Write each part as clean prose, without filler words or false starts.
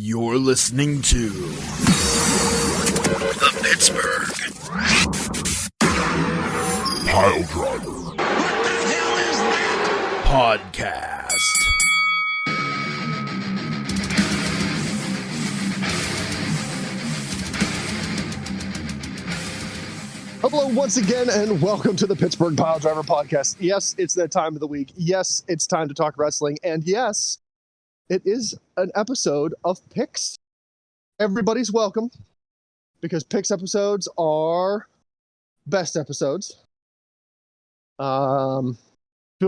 You're listening to the Pittsburgh Piledriver. What the hell is that? Podcast. Hello once again, and welcome to the Pittsburgh Piledriver Podcast. Yes, it's that time of the week. Yes, it's time to talk wrestling. And yes, it is an episode of picks. Everybody's welcome, because picks episodes are best episodes. Feel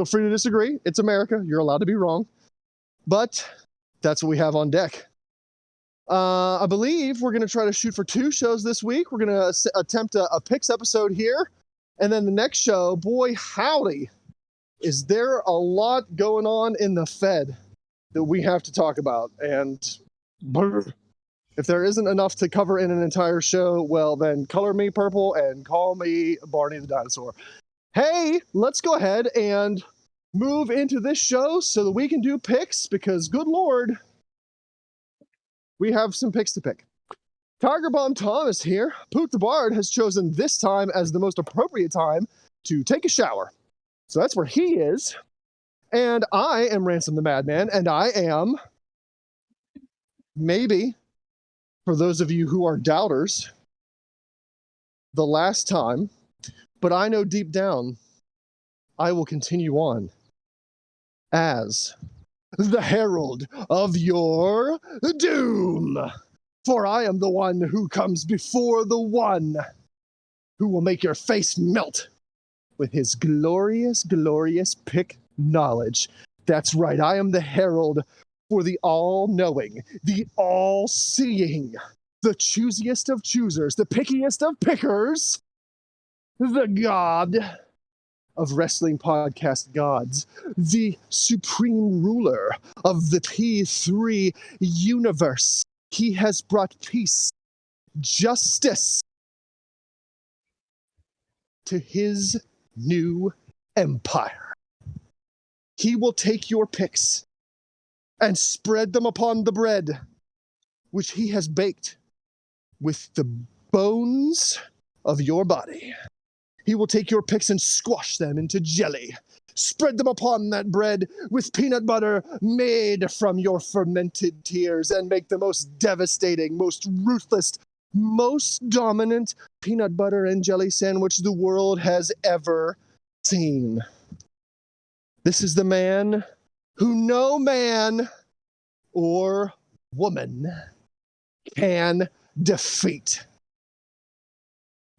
free to disagree. It's America. You're allowed to be wrong. But that's what we have on deck. I believe we're going to try to shoot for 2 shows this week. We're going to attempt a picks episode here. And then the next show, boy, howdy, is there a lot going on in the Fed that we have to talk about. And if there isn't enough to cover in an entire show, well, then color me purple and call me Barney the Dinosaur. Hey, let's go ahead and move into this show so that we can do picks, because good Lord, we have some picks to pick. Tiger Bomb Thomas here. Poot the Bard has chosen this time as the most appropriate time to take a shower. So that's where he is. And I am Ransom the Madman, and I am, maybe, for those of you who are doubters, the last time, but I know deep down I will continue on as the herald of your doom. For I am the one who comes before the one who will make your face melt with his glorious, glorious pick knowledge. That's right, I am the herald for the all-knowing, the all-seeing, the choosiest of choosers, the pickiest of pickers, the god of wrestling podcast gods, the supreme ruler of the P3 universe. He has brought peace, justice to his new empire. He will take your picks and spread them upon the bread, which he has baked with the bones of your body. He will take your picks and squash them into jelly, spread them upon that bread with peanut butter made from your fermented tears, and make the most devastating, most ruthless, most dominant peanut butter and jelly sandwich the world has ever seen. This is the man who no man or woman can defeat.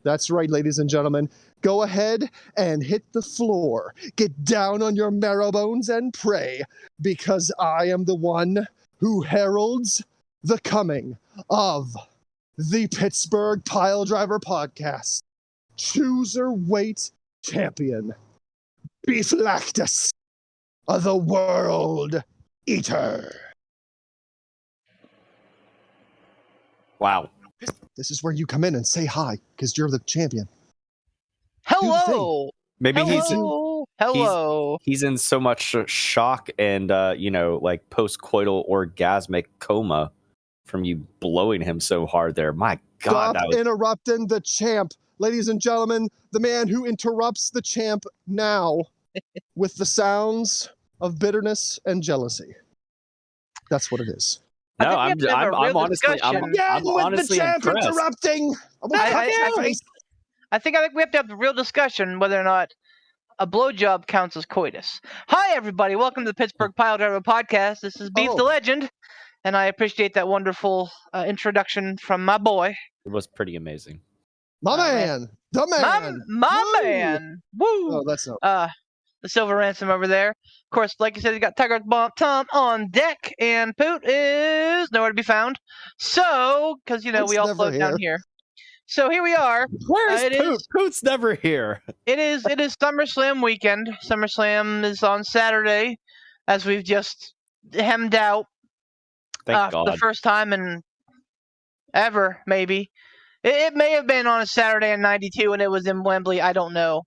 That's right, ladies and gentlemen. Go ahead and hit the floor. Get down on your marrow bones and pray, because I am the one who heralds the coming of the Pittsburgh Piledriver Podcast. Cruiserweight champion, Beef Lactus, the World Eater. Wow. This is where you come in and say hi, because you're the champion. Hello. Maybe Hello. he's in so much shock and like post-coital orgasmic coma from you blowing him so hard there. My God, Stop interrupting the champ. Ladies and gentlemen, the man who interrupts the champ now with the sounds of bitterness and jealousy. That's what it is. No, I'm honestly the champ impressed. interrupting. I think we have to have a real discussion whether or not a blowjob counts as coitus. Hi, everybody. Welcome to the Pittsburgh Piledriver Podcast. This is Beef the Legend, and I appreciate that wonderful introduction from my boy. It was pretty amazing. My man. The man. My man. Woo. Oh, that's not. The Silver Ransom over there. Of course, like you said, you got Tiger Bomb Tom on deck, and Poot is nowhere to be found. So, because, we all float down here. So here we are. Where is Poot? Poot's never here. It is Summerslam weekend. Summerslam is on Saturday, as we've just hemmed out. Thank God. For the first time in ever, maybe. It may have been on a Saturday in '92 and it was in Wembley. I don't know.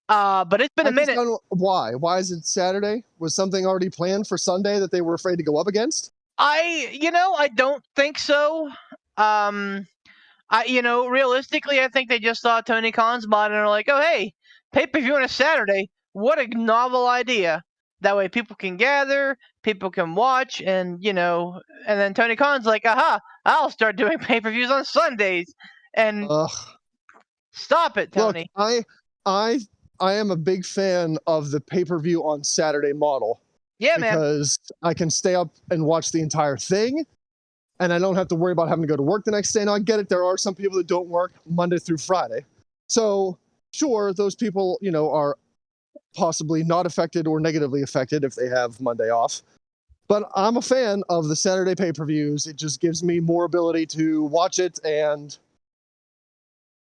But it's been a minute. Why? Why is it Saturday? Was something already planned for Sunday that they were afraid to go up against? I don't think so. Realistically, I think they just saw Tony Khan's mod and are like, oh, hey, pay-per-view on a Saturday. What a novel idea. That way people can gather, people can watch, and then Tony Khan's like, aha, I'll start doing pay-per-views on Sundays. And stop it, Tony. Look, I am a big fan of the pay-per-view on Saturday model. Yeah, man. Because I can stay up and watch the entire thing, and I don't have to worry about having to go to work the next day. Now, I get it. There are some people that don't work Monday through Friday. So, sure, those people, are possibly not affected or negatively affected if they have Monday off. But I'm a fan of the Saturday pay-per-views. It just gives me more ability to watch it and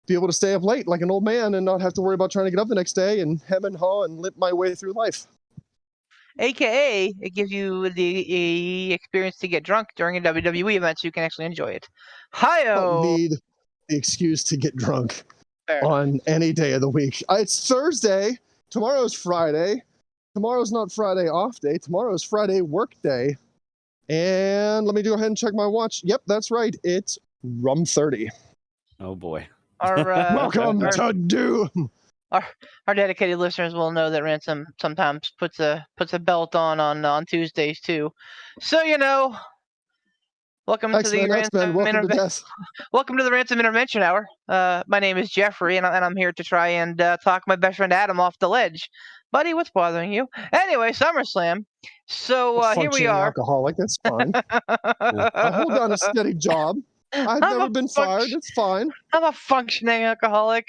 be able to stay up late like an old man and not have to worry about trying to get up the next day and hem and haw and limp my way through life. AKA, it gives you the experience to get drunk during a WWE event so you can actually enjoy it. Hi-oh! I don't need the excuse to get drunk on any day of the week. It's Thursday. Tomorrow's Friday. Tomorrow's not Friday off day. Tomorrow's Friday work day. And let me go ahead and check my watch. Yep, that's right. It's Rum 30. Oh, boy. Welcome to Doom. Our dedicated listeners will know that Ransom sometimes puts a belt on Tuesdays too. So welcome to the Ransom Intervention Hour. My name is Jeffrey, and I'm here to try and talk my best friend Adam off the ledge. Buddy, what's bothering you? Anyway, SummerSlam. So here we are. Alcoholic, that's fine. I hold down a steady job. I've never been fired. It's fine. I'm a functioning alcoholic.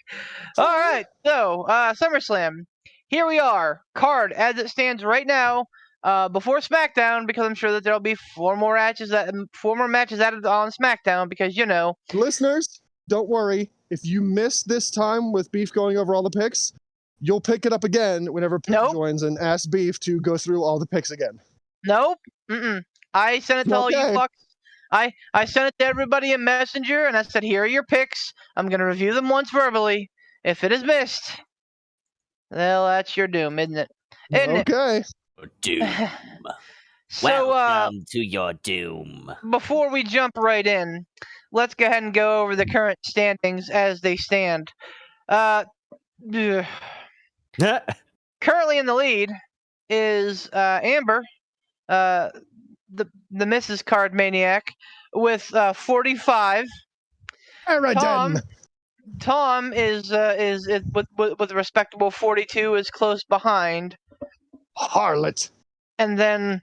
All right. So, SummerSlam. Here we are. Card as it stands right now. Before SmackDown, because I'm sure that there'll be four more matches added on SmackDown. Because listeners, don't worry. If you miss this time with Beef going over all the picks, you'll pick it up again whenever Pip joins and ask Beef to go through all the picks again. Nope. I sent it to all you fucks. I sent it to everybody in Messenger, and I said, here are your picks. I'm going to review them once verbally. If it is missed, well, that's your doom, isn't it? Okay. Doom. So, welcome to your doom. Before we jump right in, let's go ahead and go over the current standings as they stand. Currently in the lead is Amber, the Mrs. Card Maniac, with 45. Tom is with a respectable 42, is close behind. Harlot. And then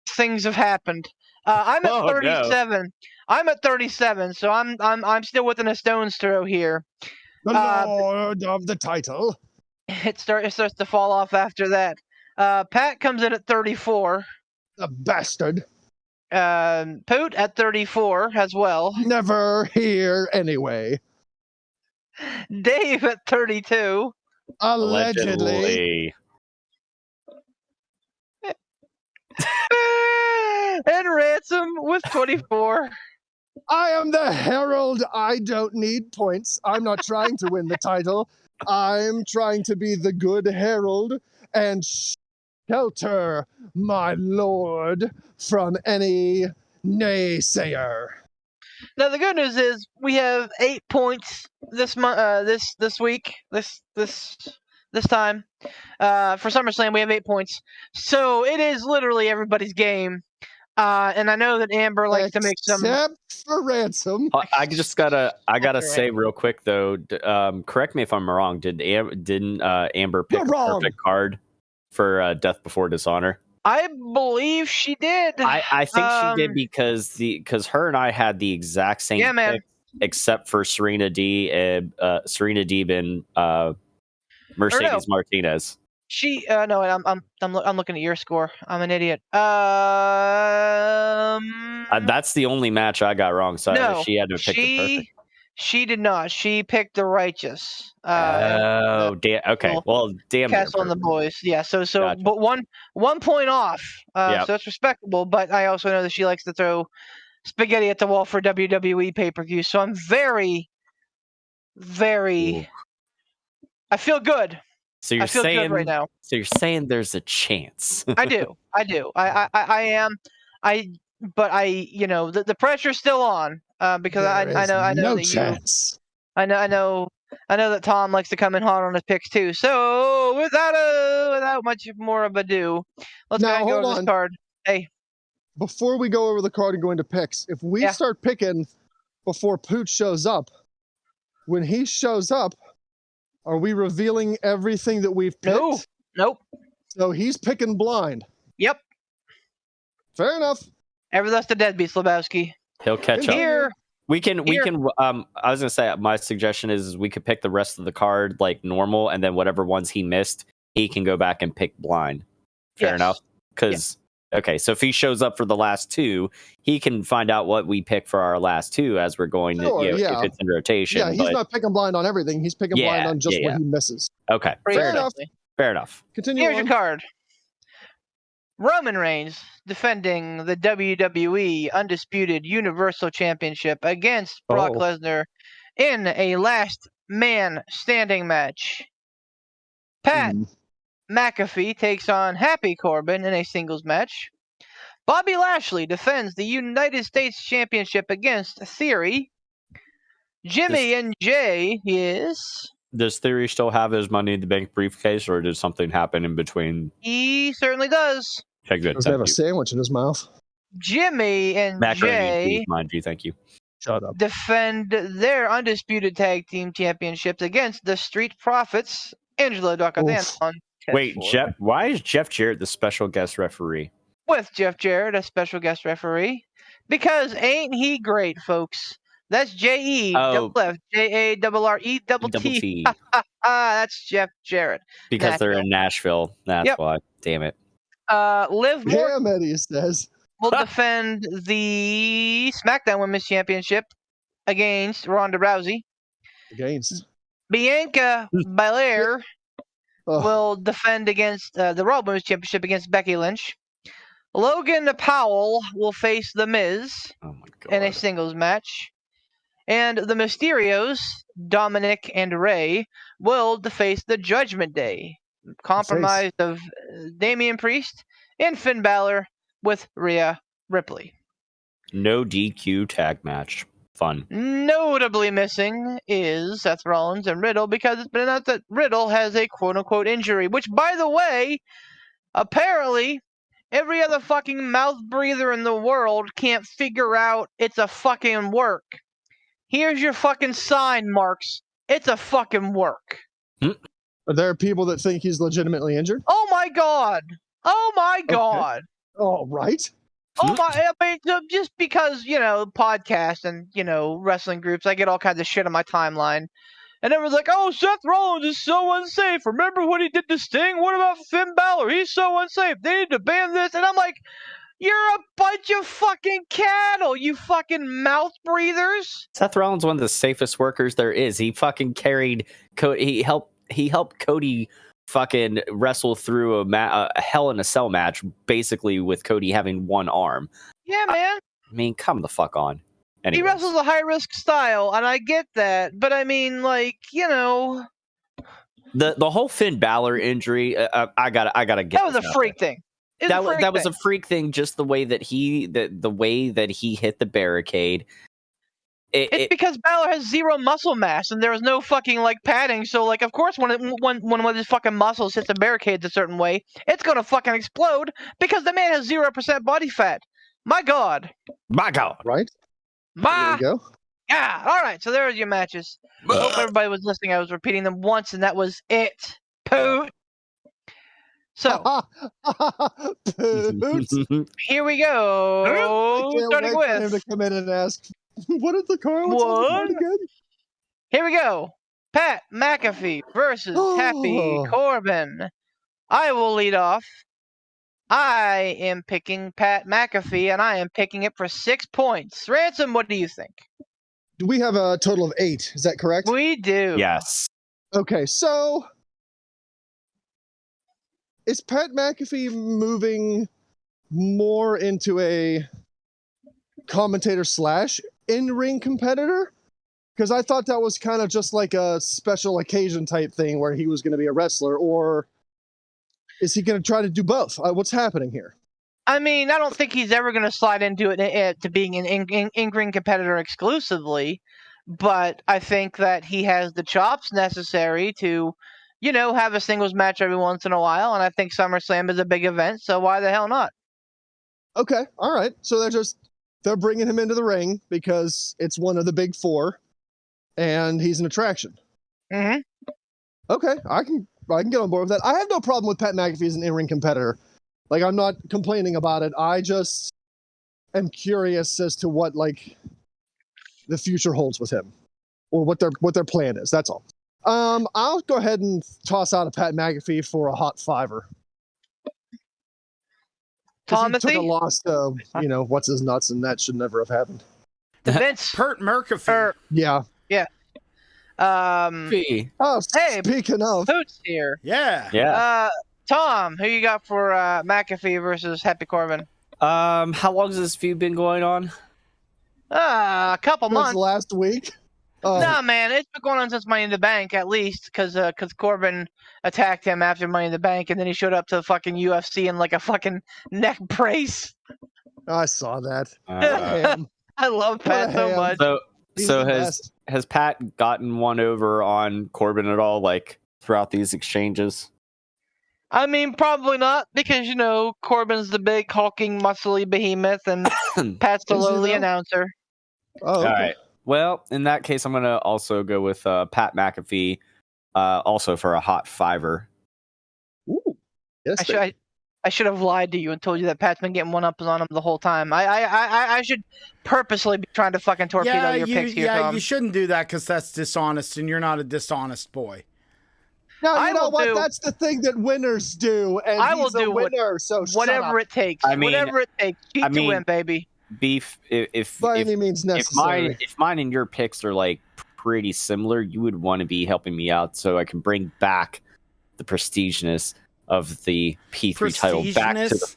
things have happened. I'm at 37. No. I'm at 37, so I'm still within a stone's throw here. The Lord of the title. It starts to fall off after that. Pat comes in at 34. The bastard. Poot at 34 as well. Never here anyway. Dave at 32. Allegedly. And Ransom with 24. I am the Herald. I don't need points. I'm not trying to win the title. I'm trying to be the good Herald and shelter my lord from any naysayer. Now the good news is we have 8 points this month. This week. This time. For SummerSlam we have 8 points. So it is literally everybody's game. And I know that Amber likes to make some. Except for Ransom. I gotta say real quick though. Correct me if I'm wrong. Didn't Amber pick a perfect card for Death Before Dishonor? I believe she did. I think she did because her and I had the exact same pick, except for Serena D and Mercedes Martinez. She no, I'm looking at your score. I'm an idiot. That's the only match I got wrong. So no, she had to pick the perfect. She did not. She picked the Righteous. Damn. Okay. Well, damn. Castle and the Boys. Yeah. So, gotcha. But one point off. So it's respectable. But I also know that she likes to throw spaghetti at the wall for WWE pay-per-view. So I'm very, very. Ooh. I feel good. So you're saying good right now. So you're saying there's a chance. I do. I am. the pressure's still on because I know no that chance. I know that Tom likes to come in hot on his picks too. So without much more of ado, let's go ahead and go over this card. Hey, before we go over the card and go into picks, if we start picking before Pooch shows up, when he shows up, are we revealing everything that we've picked? Nope. So he's picking blind. Yep. Fair enough. Ever thus the deadbeat, Slabowski. He'll catch up. Here. We can. I was gonna say my suggestion is we could pick the rest of the card like normal, and then whatever ones he missed, he can go back and pick blind. Fair enough. Because okay, so if he shows up for the last two, he can find out what we pick for our last two as we're going. If it's in rotation. Yeah, he's not picking blind on everything. He's picking blind on just what he misses. Okay, fair enough. Continue. Here's your card. Roman Reigns defending the WWE Undisputed Universal Championship against Brock Lesnar in a last man standing match. Pat McAfee takes on Happy Corbin in a singles match. Bobby Lashley defends the United States Championship against Theory. Jimmy and Jay Does Theory still have his Money in the Bank briefcase, or did something happen in between? He certainly does. Okay, good. Does he have a sandwich in his mouth? Jimmy and Jay, mind you, thank you. Shut up. Defend their undisputed tag team championships against the Street Profits, Angelo Dacadano. Wait, Jeff? Why is Jeff Jarrett the special guest referee? With Jeff Jarrett, a special guest referee, because ain't he great, folks? That's J-E, double F, J-A-R-R-E-double-T. That's Jeff Jarrett. Because they're in Nashville. That's why. Damn it. Liv Morgan Eddie says. will defend the SmackDown Women's Championship against Ronda Rousey. Bianca Belair will defend against the Raw Women's Championship against Becky Lynch. Logan Powell will face The Miz in a singles match. And the Mysterios, Dominic and Ray, will face the Judgment Day, comprised of Damian Priest and Finn Balor with Rhea Ripley. No DQ tag match. Fun. Notably missing is Seth Rollins and Riddle, because it's been announced that Riddle has a quote-unquote injury, which, by the way, apparently every other fucking mouth breather in the world can't figure out it's a fucking work. Here's your fucking sign, Marks. It's a fucking work. Are there people that think he's legitimately injured? Oh my god. Oh my god. All right. Oh my, I mean, just because, podcasts and, wrestling groups, I get all kinds of shit on my timeline. And everyone's like, oh, Seth Rollins is so unsafe. Remember what he did to Sting? What about Finn Balor? He's so unsafe. They need to ban this. And I'm like, you're a bunch of fucking cattle, you fucking mouth breathers. Seth Rollins, one of the safest workers there is. He fucking carried Cody. He helped Cody fucking wrestle through a Hell in a Cell match, basically with Cody having one arm. Yeah, man. I mean, come the fuck on. Anyways. He wrestles a high risk style, and I get that, but I mean, the whole Finn Balor injury. I gotta get. That was a freak thing. That was a freak thing. Just the way that the way that he hit the barricade. It's because Balor has zero muscle mass, and there was no fucking padding. So of course, when one of his fucking muscles hits the barricades a certain way, it's gonna fucking explode because the man has 0% body fat. My God. Right. There you go. Yeah. All right. So there's your matches. Hope everybody was listening. I was repeating them once, and that was it. Poot. So here we go. Starting with him to come in and ask, what is the car? What's again? Here we go. Pat McAfee versus Happy Corbin. I will lead off. I am picking Pat McAfee, and I am picking it for 6 points. Ransom, what do you think? Do we have a total of 8? Is that correct? We do. Yes. Okay, so is Pat McAfee moving more into a commentator / in-ring competitor? Because I thought that was kind of just like a special occasion type thing where he was going to be a wrestler, or is he going to try to do both? What's happening here? I mean, I don't think he's ever going to slide into it to being an in-ring competitor exclusively, but I think that he has the chops necessary to, have a singles match every once in a while, and I think SummerSlam is a big event, so why the hell not? Okay, all right. So they're bringing him into the ring because it's one of the big four, and he's an attraction. Mm-hmm. Okay, I can get on board with that. I have no problem with Pat McAfee as an in-ring competitor. Like, I'm not complaining about it. I just am curious as to what the future holds with him, or what their plan is. That's all. I'll go ahead and toss out a Pat McAfee for a hot fiver. He took a loss to, what's his nuts, and that should never have happened. The Vince. Pert McAfee. Yeah. Yeah. Fee. Oh, hey, speaking of. Boots here. Yeah. Tom, who you got for McAfee versus Happy Corbin? How long has this feud been going on? A couple months. Last week. Nah, man, it's been going on since Money in the Bank, at least, because Corbin attacked him after Money in the Bank, and then he showed up to the fucking UFC in like a fucking neck brace. I saw that. I love Pat so much. So has Pat gotten one over on Corbin at all, throughout these exchanges? I mean, probably not, because, Corbin's the big, hulking, muscly behemoth, and Pat's the lowly announcer. Oh, okay. All right. Well, in that case, I'm going to also go with Pat McAfee, also for a hot fiver. Ooh. Yes, I should have lied to you and told you that Pat's been getting one-ups on him the whole time. I should purposely be trying to fucking torpedo your picks here, Tom. You shouldn't do that because that's dishonest, and you're not a dishonest boy. No, you know what? That's the thing that winners do, and he's a winner, so whatever it takes. Whatever it takes. Cheat to win, baby. Beef, if by any means necessary. If mine and your picks are pretty similar, you would want to be helping me out so I can bring back the prestigeness of the P3 title back to the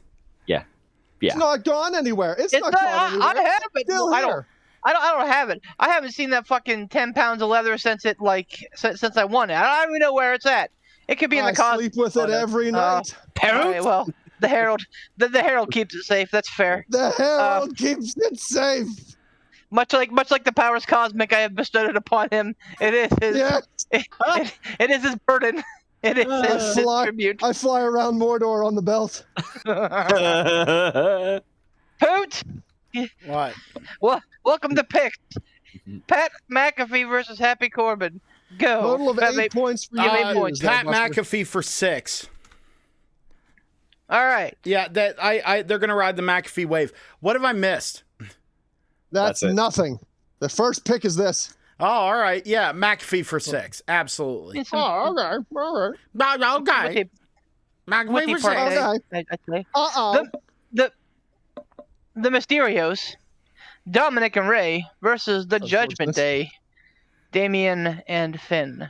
It's not gone anywhere. It's not gone anywhere. I have it. Still here. I don't have it. I haven't seen that fucking 10 pounds of leather since I won it. I don't even know where it's at. It could be in the closet. I sleep with it every night. Okay, well, the Herald keeps it safe. That's fair. The Herald keeps it safe. Much like the powers cosmic I have bestowed it upon him, it is his. It is his burden. It is his tribute. I fly around Mordor on the belt. Hoot! What? Well, welcome to picks. Pat McAfee versus Happy Corbin. Go. Total of 8 points for you. Pat McAfee for 6. All right. Yeah, they're gonna ride the McAfee wave. What have I missed? That's nothing. The first pick is this. Oh, all right. Yeah, McAfee for 6. Absolutely. Okay. All right. Okay. McAfee for 6. Okay. The Mysterios, Dominic and Ray versus the Judgment Day, Damian and Finn.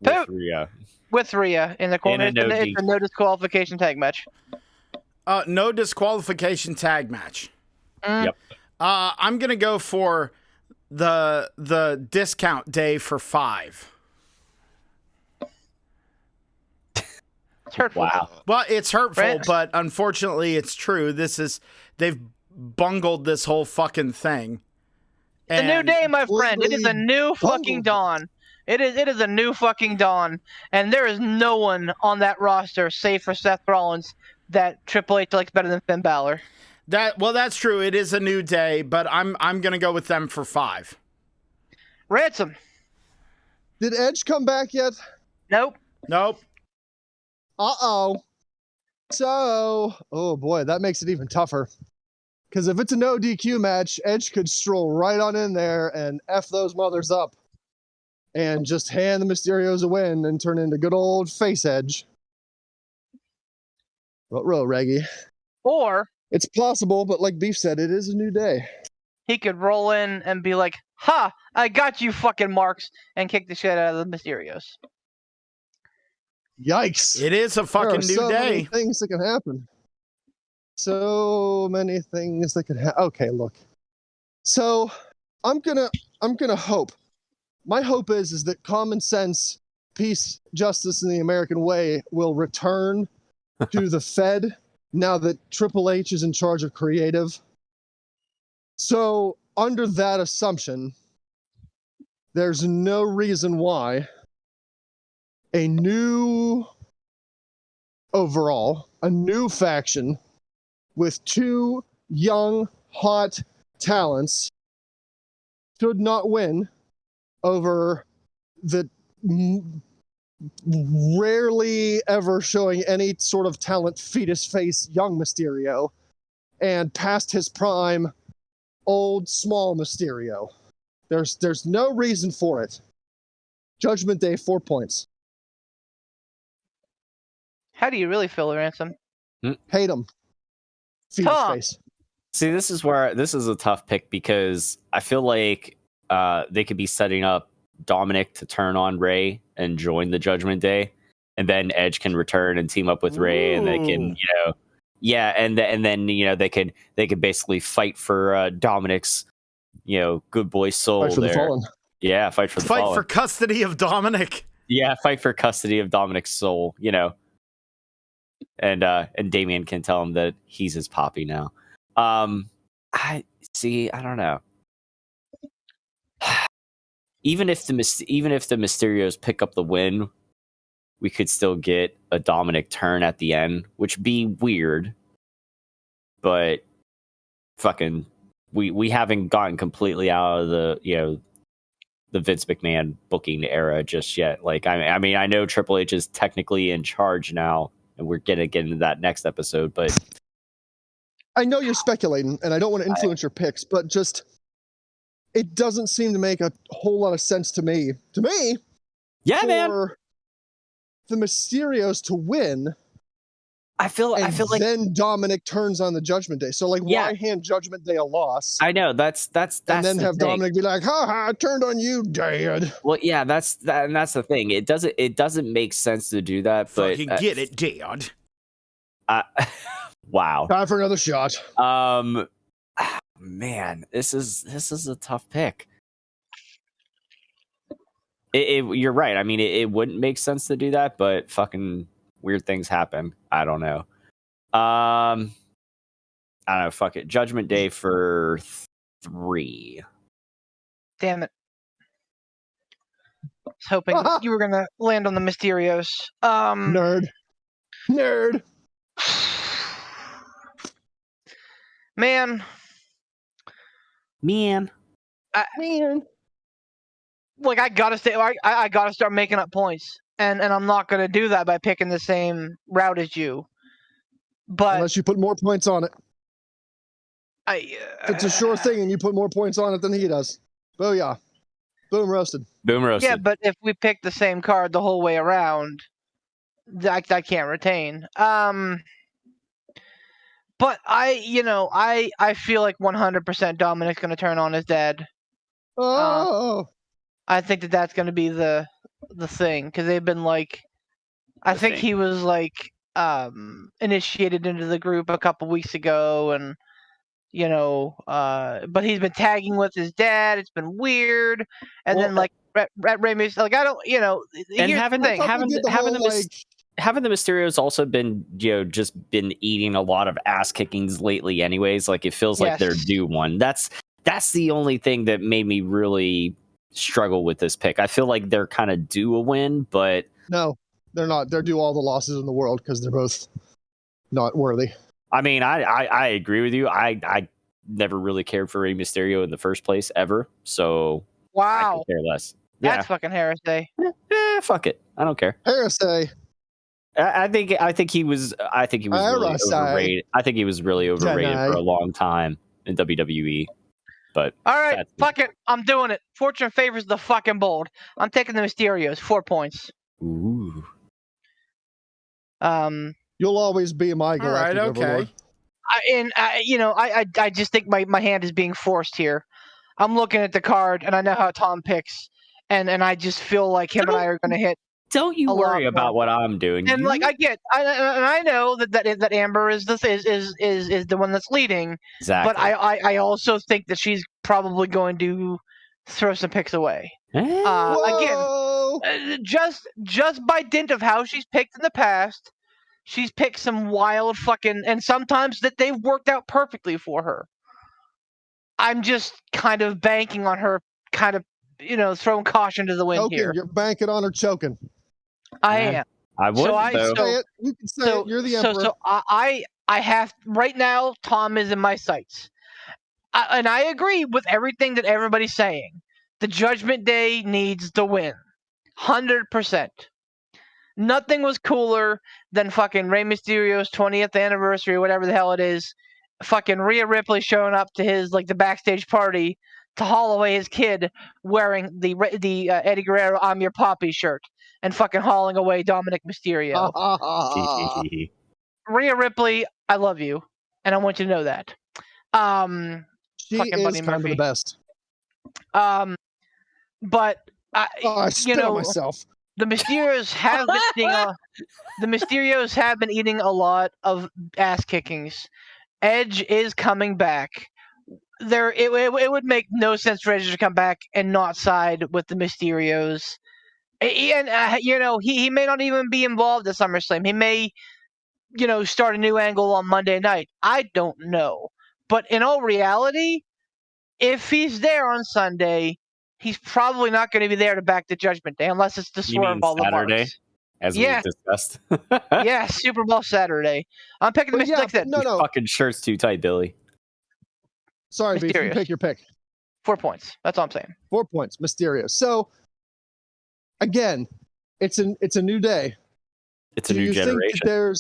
With Rhea in the corner. It's a no disqualification tag match. No disqualification tag match. Yep. I'm gonna go for the discount day for 5. It's hurtful. Wow. Well, it's hurtful, but unfortunately, it's true. They've bungled this whole fucking thing. It's a new day, my friend. It is a new fucking dawn. It is a new fucking dawn, and there is no one on that roster, save for Seth Rollins, that Triple H likes better than Finn Balor. That's true. It is a new day, but I'm gonna go with them for 5. Ransom. Did Edge come back yet? Nope. So, oh boy, that makes it even tougher. Because if it's a no DQ match, Edge could stroll right on in there and F those mothers up and just hand the Mysterios a win and turn into good old face Edge. Row, Reggie. Or it's possible, but like Beef said, it is a new day. He could roll in and be like, "Ha! I got you, fucking marks," and kick the shit out of the Mysterios. Yikes! It is a fucking new day. Many things that can happen. So many things that could happen. Okay, look. So I'm gonna hope. My hope is that common sense, peace, justice, and the American way will return to the Fed now that Triple H is in charge of creative. So, under that assumption, there's no reason why a new faction with two young, hot talents should not win over the rarely ever showing any sort of talent fetus face young Mysterio and past his prime old small Mysterio. There's no reason for it. Judgment Day, 4 points. How do you really feel, Ransom? Hate him. Fetus Tom. face. See, this is a tough pick because I feel like they could be setting up Dominic to turn on Ray and join the Judgment Day, and then Edge can return and team up with Ray, and they can, and then they could basically fight for Dominic's, good boy soul. Fight for the fallen. Yeah, fight for the fallen. Fight for custody of Dominic. Yeah, fight for custody of Dominic's soul. And Damian can tell him that he's his poppy now. I don't know. Even if the Mysterios pick up the win, we could still get a Dominic turn at the end, which be weird. But fucking, we haven't gotten completely out of the Vince McMahon booking era just yet. Like, I mean, I know Triple H is technically in charge now, and we're gonna get into that next episode. But I know you're speculating, and I don't want to influence your picks, but just it doesn't seem to make a whole lot of sense to me. Yeah, man. For the Mysterios to win, I feel like then Dominic turns on the Judgment Day. So why hand Judgment Day a loss? I know that's and then the have thing. Dominic be like, "Ha ha! I turned on you, Dad." Well, yeah, that's the thing. It doesn't make sense to do that. But Fucking get it, Dad. Wow. Time for another shot. Man, this is a tough pick. You're right. I mean, it wouldn't make sense to do that, but fucking weird things happen. I don't know. I don't know. Fuck it. Judgment Day for 3. Damn it. I was hoping you were going to land on the Mysterios. Nerd. Man. Like, I gotta start making up points, and I'm not gonna do that by picking the same route as you. But unless you put more points on it, if it's a sure thing, and you put more points on it than he does. Booyah! Boom roasted. Boom roasted. Yeah, but if we pick the same card the whole way around, I can't retain. But I feel like 100% Dominic's gonna turn on his dad. I think that's going to be the thing, because they've been I think he was initiated into the group a couple weeks ago, and but he's been tagging with his dad. It's been weird, and then Rey Mysterio, I don't, and having the Mysterios also been just been eating a lot of ass kickings lately, anyways. Like, it feels like they're due one. That's the only thing that made me really struggle with this pick. I feel like they're kind of due a win, but no, they're not. They're due all the losses in the world because they're both not worthy. I mean, I agree with you. I never really cared for Rey Mysterio in the first place ever, so I could care less. That's fucking heresy. Fuck it. I don't care. Heresy. I think he was really overrated. I think he was really overrated for a long time in WWE. But all right, fuck it. I'm doing it. Fortune favors the fucking bold. I'm taking the Mysterios. 4 points. Ooh. You'll always be my galactic overlord. I just think my hand is being forced here. I'm looking at the card, and I know how Tom picks, and I just feel like him and I are going to hit. Don't you worry about what I'm doing. And I know that Amber is the one that's leading. Exactly. But I also think that she's probably going to throw some picks away. Again, just by dint of how she's picked in the past, she's picked some wild fucking, and sometimes that they've worked out perfectly for her. I'm just kind of banking on her, kind of, throwing caution to the wind Choking. here. You're banking on her choking. I am. I would. You can say it. You're the emperor. So I have right now. Tom is in my sights, and I agree with everything that everybody's saying. The Judgment Day needs the win, 100%. Nothing was cooler than fucking Rey Mysterio's 20th anniversary, or whatever the hell it is. Fucking Rhea Ripley showing up to his the backstage party to haul away his kid wearing the Eddie Guerrero "I'm Your Poppy" shirt and fucking hauling away Dominic Mysterio. Rhea Ripley, I love you, and I want you to know that. She is kind of the best. But I spit on myself. The Mysterios have been eating a lot of ass kickings. Edge is coming back. It would make no sense for Edge to come back and not side with the Mysterios. And he may not even be involved at SummerSlam. He may, start a new angle on Monday night. I don't know. But in all reality, if he's there on Sunday, he's probably not going to be there to back the Judgment Day unless it's to swerve all the marks. As we've discussed. Yeah, Super Bowl Saturday. I'm picking the Mysterio's. No. Fucking shirt's too tight, Billy. Sorry, Beef, you pick your pick. 4 points. That's all I'm saying. 4 points. Mysterio. So, again, it's a new day. It's a new generation.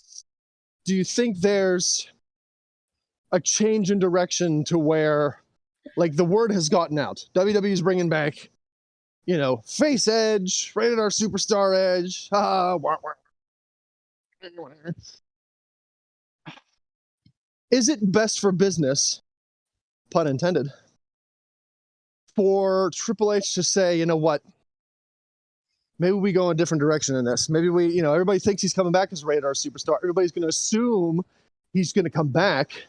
Do you think there's a change in direction to where, the word has gotten out? WWE's bringing back, face Edge, rated R superstar Edge. Is it best for business, pun intended, for Triple H to say, you know what, maybe we go in a different direction in this. Maybe we, everybody thinks he's coming back as rated R superstar. Everybody's going to assume he's going to come back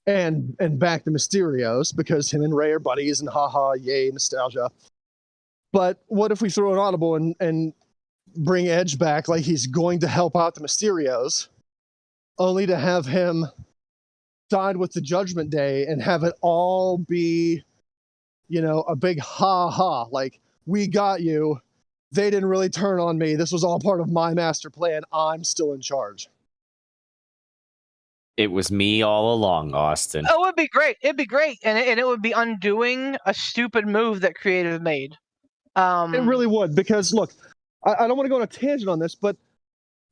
and back the Mysterios because him and Ray are buddies and haha, yay, nostalgia. But what if we throw an audible and bring Edge back like he's going to help out the Mysterios, only to have him side with the Judgment Day and have it all be, a big ha-ha, like, we got you. They didn't really turn on me. This was all part of my master plan. I'm still in charge. It was me all along, Austin. Oh, it'd be great. It'd be great. And it would be undoing a stupid move that Creative made. It really would, because look, I don't want to go on a tangent on this, but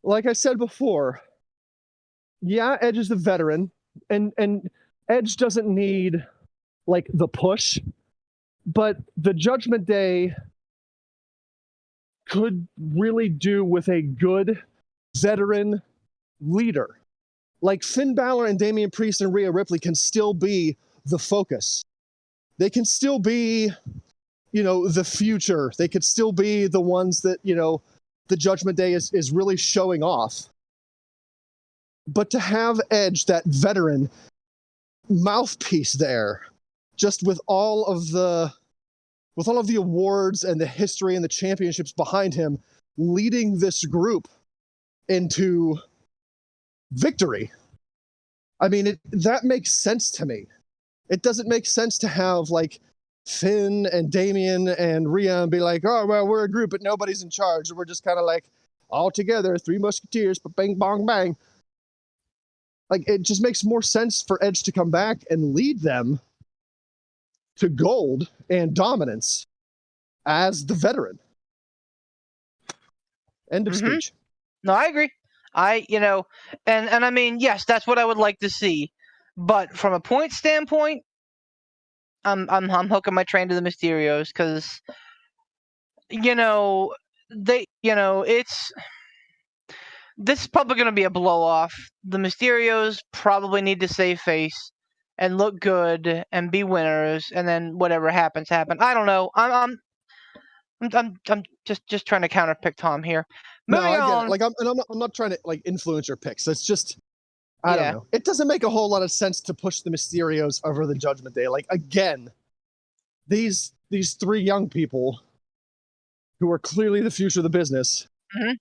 like I said before, yeah, Edge is the veteran, and Edge doesn't need the push, but the Judgment Day could really do with a good veteran leader. Finn Balor and Damian Priest and Rhea Ripley can still be the focus. They can still be, the future. They could still be the ones that, the Judgment Day is really showing off. But to have Edge, that veteran mouthpiece there, just with all of the awards and the history and the championships behind him, leading this group into victory. I mean, that makes sense to me. It doesn't make sense to have Finn and Damian and Rhea and be like, oh, well, we're a group, but nobody's in charge. We're just kind of all together, three musketeers, but bang, bong, bang. It just makes more sense for Edge to come back and lead them to gold and dominance as the veteran. End of speech. No, I agree. And I mean, yes, that's what I would like to see. But from a point standpoint, I'm hooking my train to the Mysterios because, this is probably going to be a blow off. The Mysterios probably need to save face and look good and be winners, and then whatever happens, happen. I don't know. I'm just trying to counterpick Tom here. Moving on. I'm not trying to influence your picks. It's just I don't know. It doesn't make a whole lot of sense to push the Mysterios over the Judgment Day. Again, these three young people who are clearly the future of the business. Mm-hmm.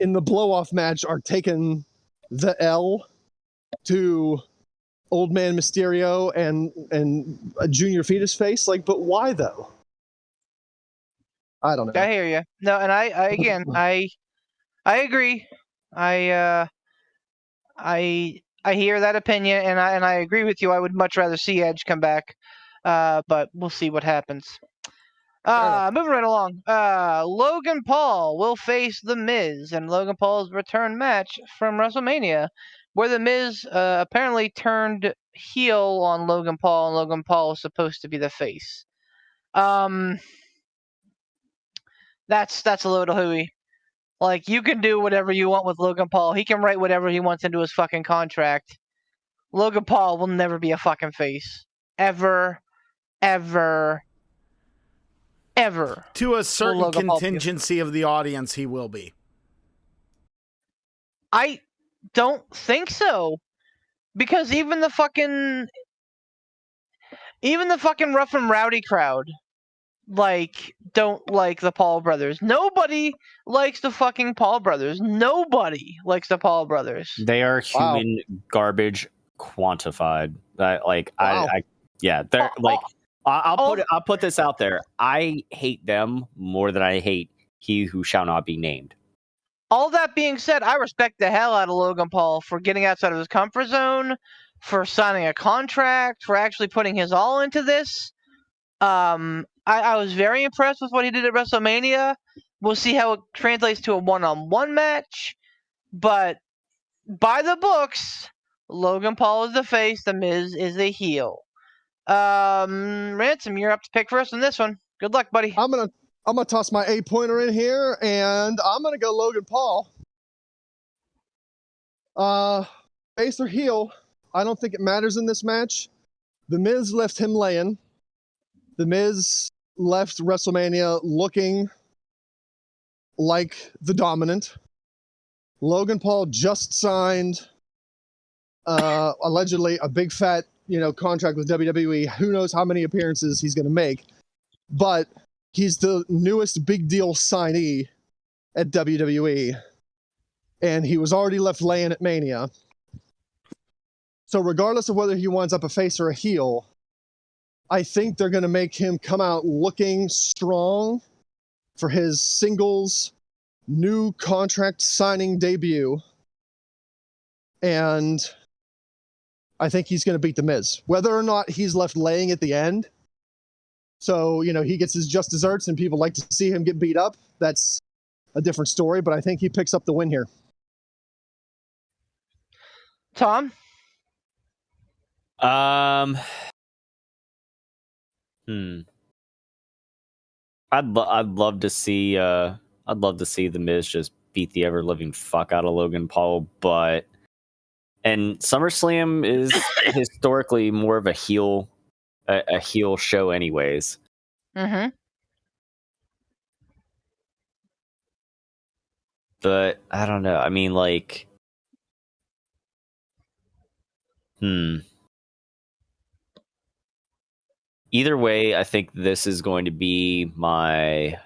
in the blow-off match are taking the L to Old Man Mysterio and a Junior Fetus face. Like, but why though? I don't know. I hear you. No, and I again, I agree. I hear that opinion, and I agree with you. I would much rather see Edge come back, but we'll see what happens. Moving right along. Logan Paul will face The Miz in Logan Paul's return match from WrestleMania, where The Miz apparently turned heel on Logan Paul, and Logan Paul was supposed to be the face. That's a little hooey. Like, you can do whatever you want with Logan Paul. He can write whatever he wants into his fucking contract. Logan Paul will never be a fucking face. Ever. Ever. Ever. To a certain contingency of the audience, he will be. I don't think so. Because even the fucking rough and rowdy crowd, like, don't like the Paul brothers. Nobody likes the fucking Paul brothers. Nobody likes the Paul brothers. They are human garbage quantified. Yeah, they're like. I'll put this out there. I hate them more than I hate he who shall not be named. All that being said, I respect the hell out of Logan Paul for getting outside of his comfort zone, for signing a contract, for actually putting his all into this. I was very impressed with what he did at WrestleMania. We'll see how it translates to a one-on-one match. But by the books, Logan Paul is the face, The Miz is a heel. Ransom, you're up to pick first on this one. Good luck, buddy. I'm gonna toss my 8-pointer in here, and I'm gonna go Logan Paul. Face or heel, I don't think it matters in this match. The Miz left him laying. The Miz left WrestleMania looking like the dominant. Logan Paul just signed, allegedly, a big fat, contract with WWE. Who knows how many appearances he's going to make, but he's the newest big deal signee at WWE, and he was already left laying at Mania. So regardless of whether he winds up a face or a heel, I think they're going to make him come out looking strong for his singles new contract signing debut, and I think he's going to beat The Miz. Whether or not he's left laying at the end, so, he gets his just desserts and people like to see him get beat up, that's a different story, but I think he picks up the win here. Tom? I'd love to see The Miz just beat the ever living fuck out of Logan Paul, and SummerSlam is historically more of a heel show anyways. Mm-hmm. But I don't know. I mean, like, either way, I think this is going to be my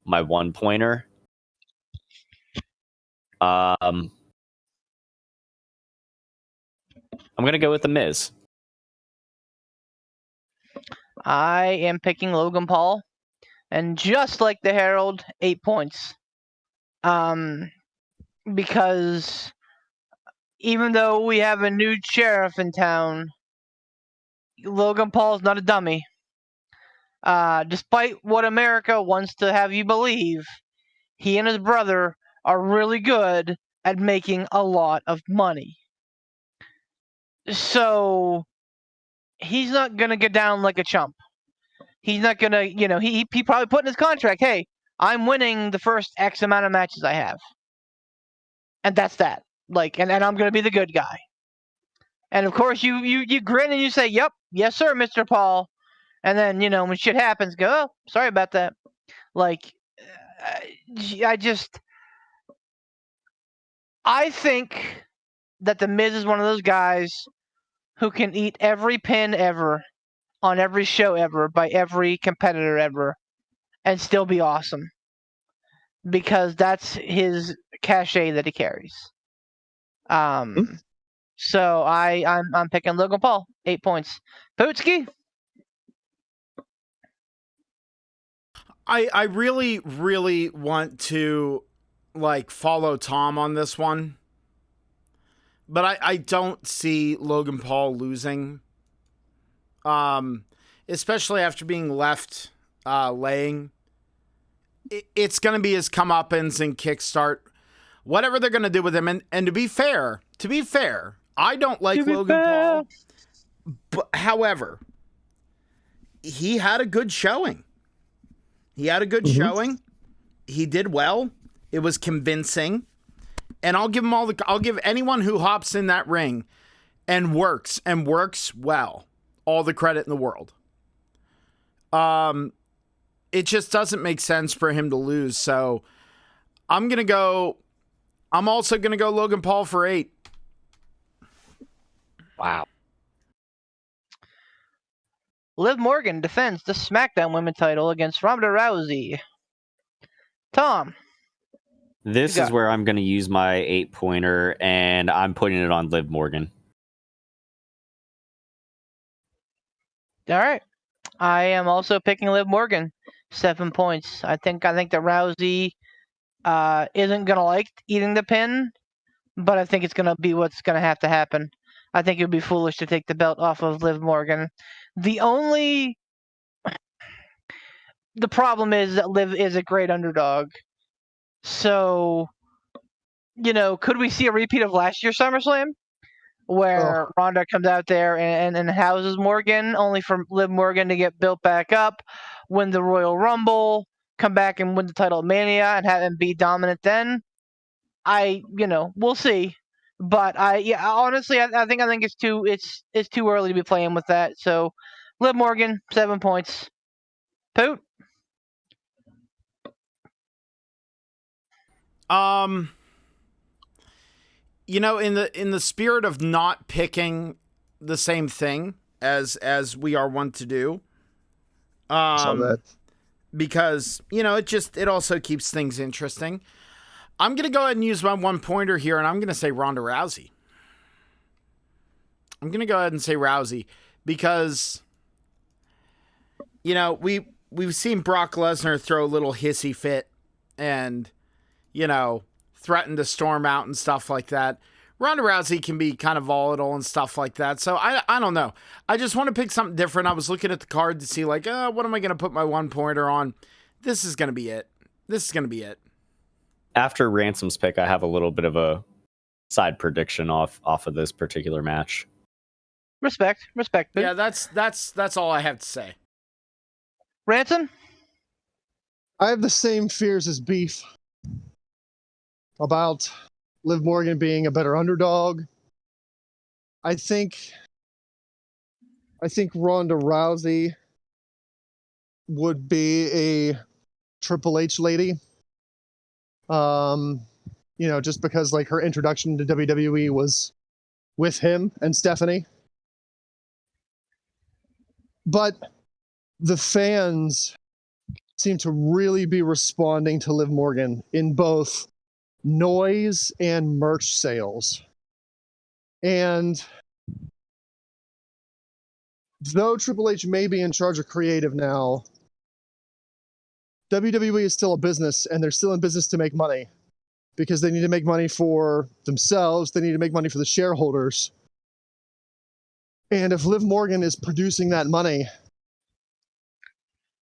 1-pointer. I'm going to go with The Miz. I am picking Logan Paul, and just like the Herald, 8 points. Because even though we have a new sheriff in town, Logan Paul's not a dummy. Despite what America wants to have you believe, he and his brother are really good at making a lot of money. So he's not going to get down like a chump. He's not going to, he probably put in his contract, hey, I'm winning the first X amount of matches I have. And that's that. Like, and I'm going to be the good guy. And of course, you grin and you say, yep, yes, sir, Mr. Paul. And then, when shit happens, go, oh, sorry about that. Like, I think that The Miz is one of those guys who can eat every pin ever on every show ever by every competitor ever and still be awesome. because that's his cachet that he carries. So I'm picking Logan Paul, 8 points. Pootski? I really, really want to follow Tom on this one. But I don't see Logan Paul losing. Especially after being left laying. It's going to be his comeuppance and kickstart. Whatever they're going to do with him. And to be fair, I don't like Logan Paul. But, however, he had a good showing. Showing. He did well. It was convincing. And I'll give anyone who hops in that ring and works well all the credit in the world. It just doesn't make sense for him to lose. So I'm also going to go Logan Paul for 8. Wow. Liv Morgan defends the SmackDown Women's title against Ronda Rousey. Tom. This is where I'm going to use my 8-pointer, and I'm putting it on Liv Morgan. All right. I am also picking Liv Morgan, 7 points. I think that Rousey isn't going to like eating the pin, but I think it's going to be what's going to have to happen. I think it would be foolish to take the belt off of Liv Morgan. The problem is that Liv is a great underdog. So, could we see a repeat of last year's SummerSlam? Where Ronda comes out there and houses Morgan, only for Liv Morgan to get built back up, win the Royal Rumble, come back and win the title at Mania and have him be dominant then? We'll see. But honestly, I think it's too early to be playing with that. So, Liv Morgan, 7 points. Poot? In the spirit of not picking the same thing as we are wont to do, because it also keeps things interesting. I'm gonna go ahead and use my 1-pointer here, and I'm gonna say Ronda Rousey. I'm gonna go ahead and say Rousey because we've seen Brock Lesnar throw a little hissy fit and threaten to storm out and stuff like that. Ronda Rousey can be kind of volatile and stuff like that. So I don't know. I just want to pick something different. I was looking at the card to see what am I going to put my 1-pointer on? This is going to be it. After Ransom's pick, I have a little bit of a side prediction off of this particular match. Respect. Yeah, that's all I have to say. Ransom? I have the same fears as Beef about Liv Morgan being a better underdog. I think Ronda Rousey would be a Triple H lady. Just because her introduction to WWE was with him and Stephanie. But the fans seem to really be responding to Liv Morgan in both noise and merch sales. And though Triple H may be in charge of creative now, WWE is still a business, and they're still in business to make money because they need to make money for themselves. They need to make money for the shareholders. And if Liv Morgan is producing that money,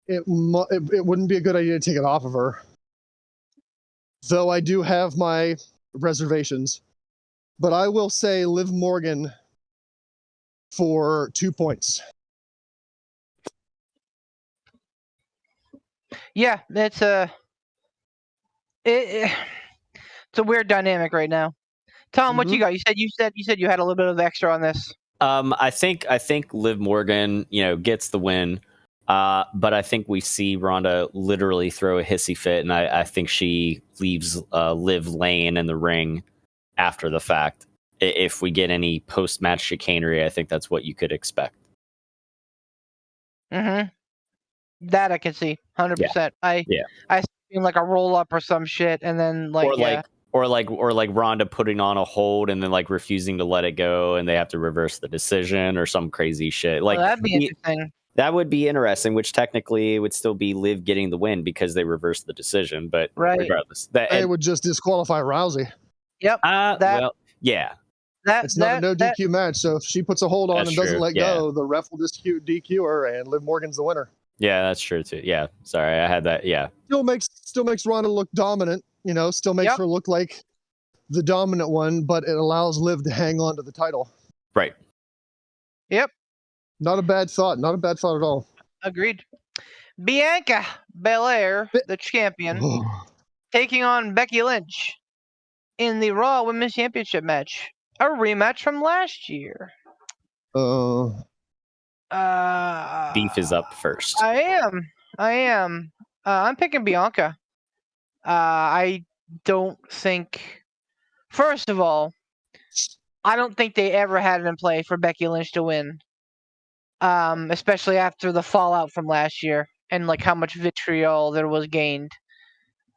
it wouldn't be a good idea to take it off of her. Though I do have my reservations. But I will say Liv Morgan for 2 points. Yeah, it's a weird dynamic right now. Tom, what you got? You said you had a little bit of extra on this. I think Liv Morgan, gets the win. But I think we see Ronda literally throw a hissy fit, and I think she leaves Liv laying in the ring after the fact. If we get any post-match chicanery, I think that's what you could expect. Mm-hmm. That I can see, 100%. Yeah. I being like a roll up or some shit, and then or like Ronda putting on a hold and then like refusing to let it go, and they have to reverse the decision or some crazy shit. Like that'd be interesting. That would be interesting. Which technically it would still be Liv getting the win because they reversed the decision. But regardless, it would just disqualify Rousey. Yep. Yeah. It's not a no DQ match, so if she puts a hold on and doesn't let go, the ref will just DQ her, and Liv Morgan's the winner. Yeah, that's true too. Yeah, sorry, I had that. Yeah, still makes Ronda look dominant. Still makes her look like the dominant one, but it allows Liv to hang on to the title. Right. Yep. Not a bad thought. Not a bad thought at all. Agreed. Bianca Belair, the champion, taking on Becky Lynch in the Raw Women's Championship match. A rematch from last year. Beef is up first. I am. I'm picking Bianca. I don't think. First of all, I don't think they ever had it in play for Becky Lynch to win. Especially after the fallout from last year and like how much vitriol there was gained.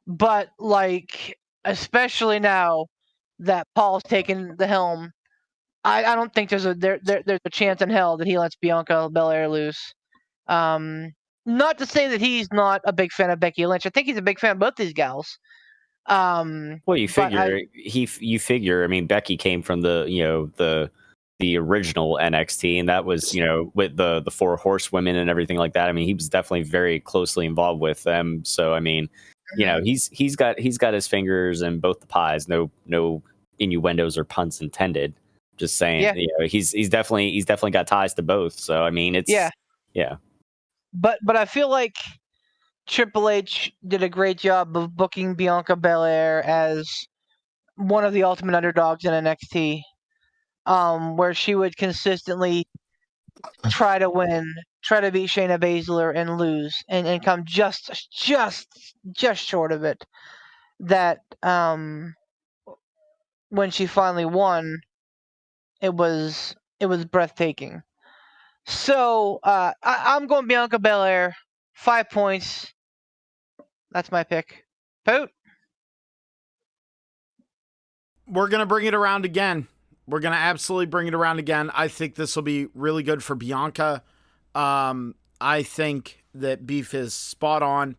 But like, especially now that Paul's taken the helm, I don't think there's a chance in hell that he lets Bianca Belair lose. Not to say that he's not a big fan of Becky Lynch. I think he's a big fan of both these gals. Well, you figure. I mean, Becky came from the original NXT, and that was with the Four Horsewomen and everything like that. I mean, he was definitely very closely involved with them. So I mean, he's got his fingers in both the pies. No innuendos or puns intended. Just saying, he's definitely got ties to both. So I mean, it's yeah. But I feel like Triple H did a great job of booking Bianca Belair as one of the ultimate underdogs in NXT, where she would consistently try to win, try to beat Shayna Baszler and lose, and come just short of it. That when she finally won, it was breathtaking. So I'm going Bianca Belair, 5 points. That's my pick. Poot. We're going to bring it around again. We're going to absolutely bring it around again. I think this will be really good for Bianca. I think that Beef is spot on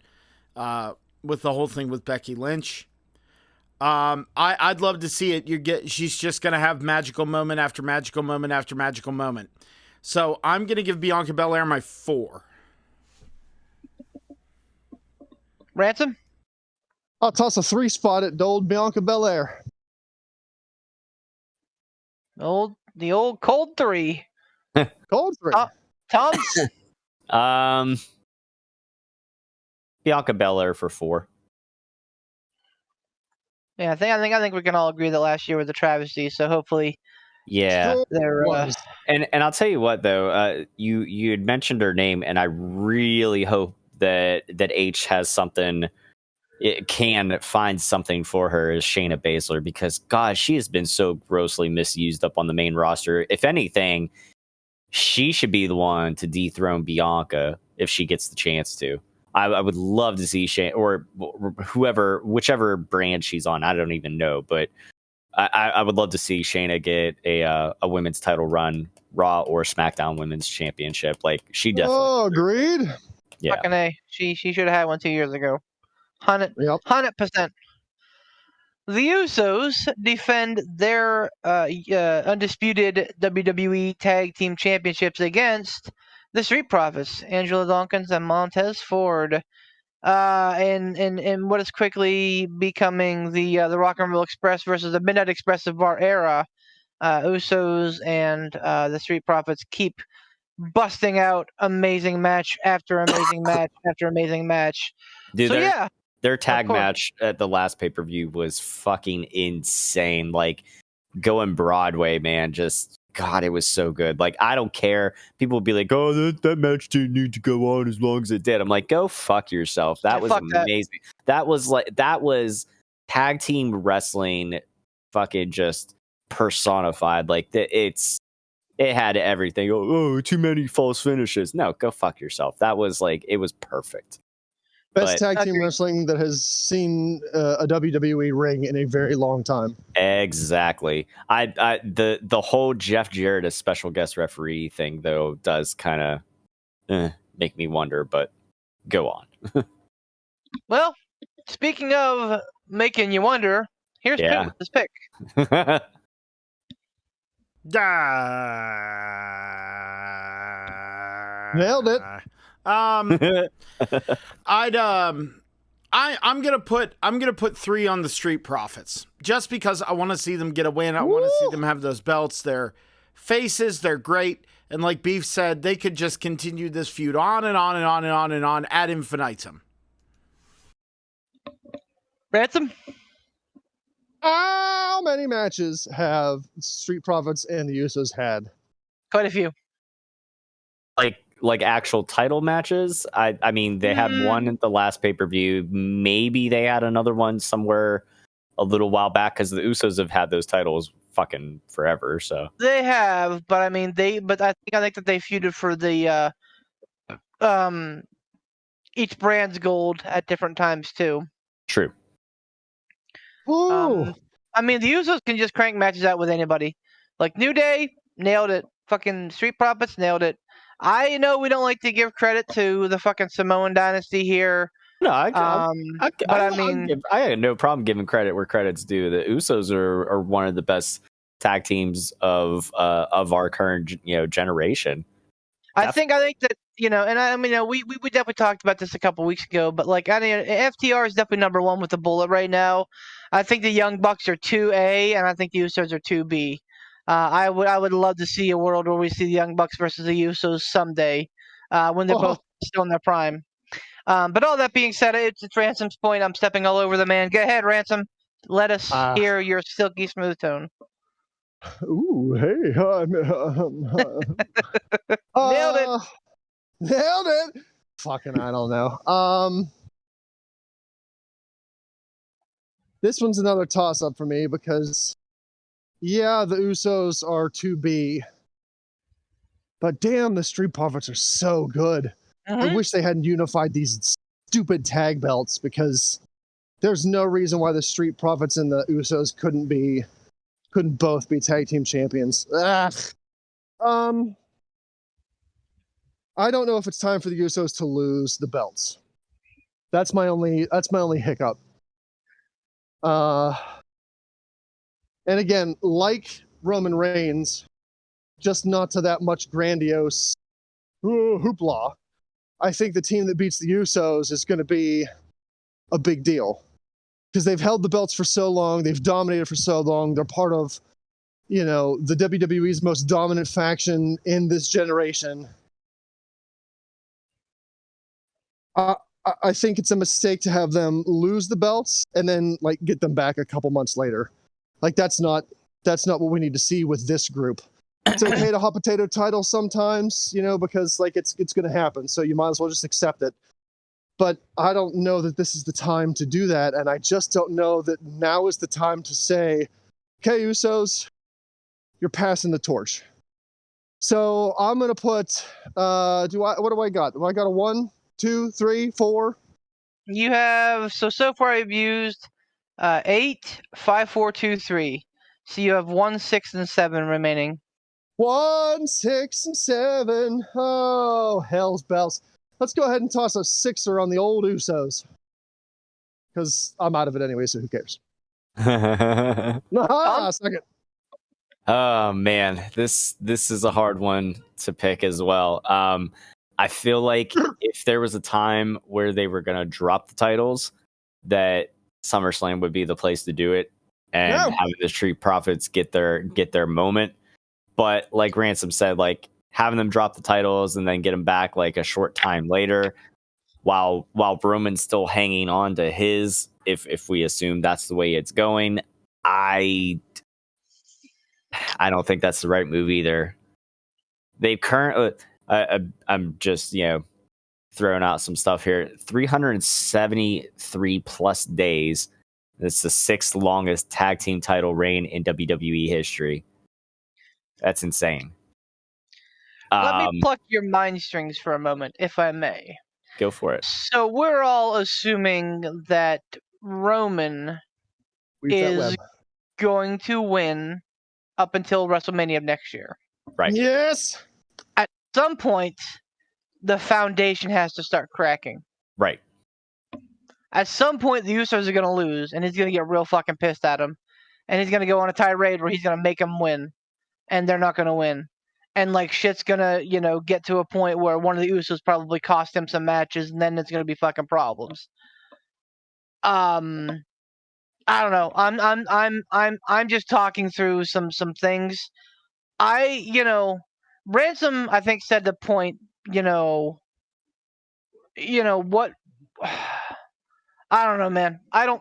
with the whole thing with Becky Lynch. I'd love to see it. She's just going to have magical moment after magical moment after magical moment. So I'm going to give Bianca Belair my 4. Ransom? I'll toss a 3 spot at old Bianca Belair. The old cold 3. Cold 3. Tom's? Bianca Belair for 4. Yeah, I think we can all agree that last year was a travesty. So hopefully, yeah, they're and I'll tell you what though, you had mentioned her name, and I really hope that H has something. It can find something for her as Shayna Baszler, because God, she has been so grossly misused up on the main roster. If anything, she should be the one to dethrone Bianca if she gets the chance to. I would love to see Shayna or whichever brand she's on. I don't even know, but I would love to see Shayna get a women's title run, Raw or SmackDown Women's Championship. Like, she definitely. Oh, agreed. Yeah. Fucking A. She should have had one 2 years ago. 100%. The Usos defend their undisputed WWE Tag Team Championships against the Street Profits, Angela Dawkins and Montez Ford, in what is quickly becoming the Rock and Roll Express versus the Midnight Express of our era. Usos and the Street Profits keep busting out amazing match after amazing match after amazing match. Dude, so their tag match at the last pay-per-view was fucking insane. Like, going Broadway, man, just God, it was so good. Like, I don't care. People will be like, oh, that match didn't need to go on as long as it did. I'm like, go fuck yourself. That was amazing. That was tag team wrestling fucking just personified. Like, it had everything. Oh, too many false finishes. No, go fuck yourself. That was like, it was perfect. Best But tag team Agreed. wrestling that has seen a WWE ring in a very long time. exactly, the whole Jeff Jarrett as special guest referee thing though does kind of make me wonder. But go on. Well, speaking of making you wonder, here's Pitt Yeah. with this pick. Nailed it. I'm gonna put 3 on the Street Profits just because I want to see them get a win. I want to see them have those belts. They're faces. They're great. And like Beef said, they could just continue this feud on and on and on and on and on ad infinitum. Ransom? How many matches have Street Profits and the Usos had? Quite a few. Like actual title matches. I mean, they had one at the last pay-per-view. Maybe they had another one somewhere a little while back because the Usos have had those titles fucking forever. So They have, but I mean, but I think that they feuded for the each brand's gold at different times too. true. Ooh. I mean, the Usos can just crank matches out with anybody. Like New Day, nailed it. Fucking Street Profits, nailed it. I know we don't like to give credit to the fucking Samoan dynasty here. No, I had no problem giving credit where credit's due. The Usos are one of the best tag teams of our current generation. I think that and I mean we definitely talked about this a couple weeks ago, but like I mean FTR is definitely number 1 with the bullet right now. I think the Young Bucks are 2A, and I think the Usos are 2B. I would love to see a world where we see the Young Bucks versus the Usos someday, when they're both still in their prime. But all that being said, it's Ransom's point. I'm stepping all over the man. Go ahead, Ransom. Let us hear your silky smooth tone. Ooh, hey, Nailed it. Nailed it. Fucking, I don't know. This one's another toss-up for me because, yeah, the Usos are 2B, but damn, the Street Profits are so good. I wish they hadn't unified these stupid tag belts because there's no reason why the Street Profits and the Usos couldn't both be tag team champions. Ugh. I don't know if it's time for the Usos to lose the belts. That's my only hiccup. And again, like Roman Reigns, just not to that much grandiose hoopla. I think the team that beats the Usos is going to be a big deal because they've held the belts for so long. They've dominated for so long. They're part of, the WWE's most dominant faction in this generation. I think it's a mistake to have them lose the belts and then like get them back a couple months later. Like that's not what we need to see with this group. It's okay to hot potato title sometimes, because like it's going to happen. So you might as well just accept it. But I don't know that this is the time to do that. And I just don't know that now is the time to say, okay, Usos, you're passing the torch. So I'm going to put, what do I got? Do I got a 1, 2, 3, 4? You have, so far I've used 8, 5, 4, 2, 3. So you have 1, 6, and 7 remaining. 1, 6, and 7. Oh, hell's bells. Let's go ahead and toss a 6er on the old Usos. Because I'm out of it anyway, so who cares? Second. Oh man, this is a hard one to pick as well. I feel like if there was a time where they were gonna drop the titles, that SummerSlam would be the place to do it, and having the Street Profits get their moment. But like Ransom said, like having them drop the titles and then get them back like a short time later, while Roman's still hanging on to his, if we assume that's the way it's going, I don't think that's the right move either. They've currently, I'm just throwing out some stuff here. 373 plus days. It's the 6th longest tag team title reign in WWE history. That's insane. Let me pluck your mind strings for a moment, if I may. Go for it. So we're all assuming that Roman Weave that is web. going to win up until WrestleMania of next year. Right. Yes. At some point, the foundation has to start cracking. Right. At some point, the Usos are going to lose, and he's going to get real fucking pissed at him. And he's going to go on a tirade where he's going to make them win, and they're not going to win. And, like, shit's going to, get to a point where one of the Usos probably cost him some matches, and then it's going to be fucking problems. I don't know. I'm just talking through some things. Ransom, I think, said the point, what I don't know, man. I'm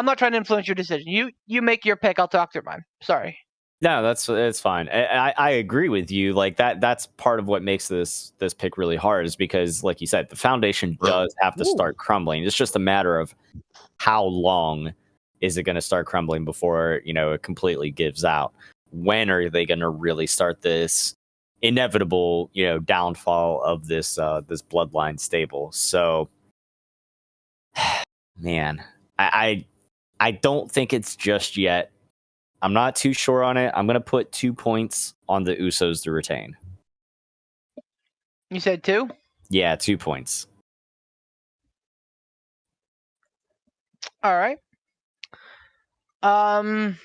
not trying to influence your decision. You make your pick, I'll talk through mine. Sorry. No, it's fine. I agree with you. Like that's part of what makes this pick really hard is because, like you said, the foundation does have to start crumbling. It's just a matter of how long is it going to start crumbling before, it completely gives out. When are they going to really start this inevitable, downfall of this bloodline stable? So, man, I don't think it's just yet. I'm not too sure on it. I'm going to put 2 points on the Usos to retain. You said 2? Yeah, 2 points. All right. I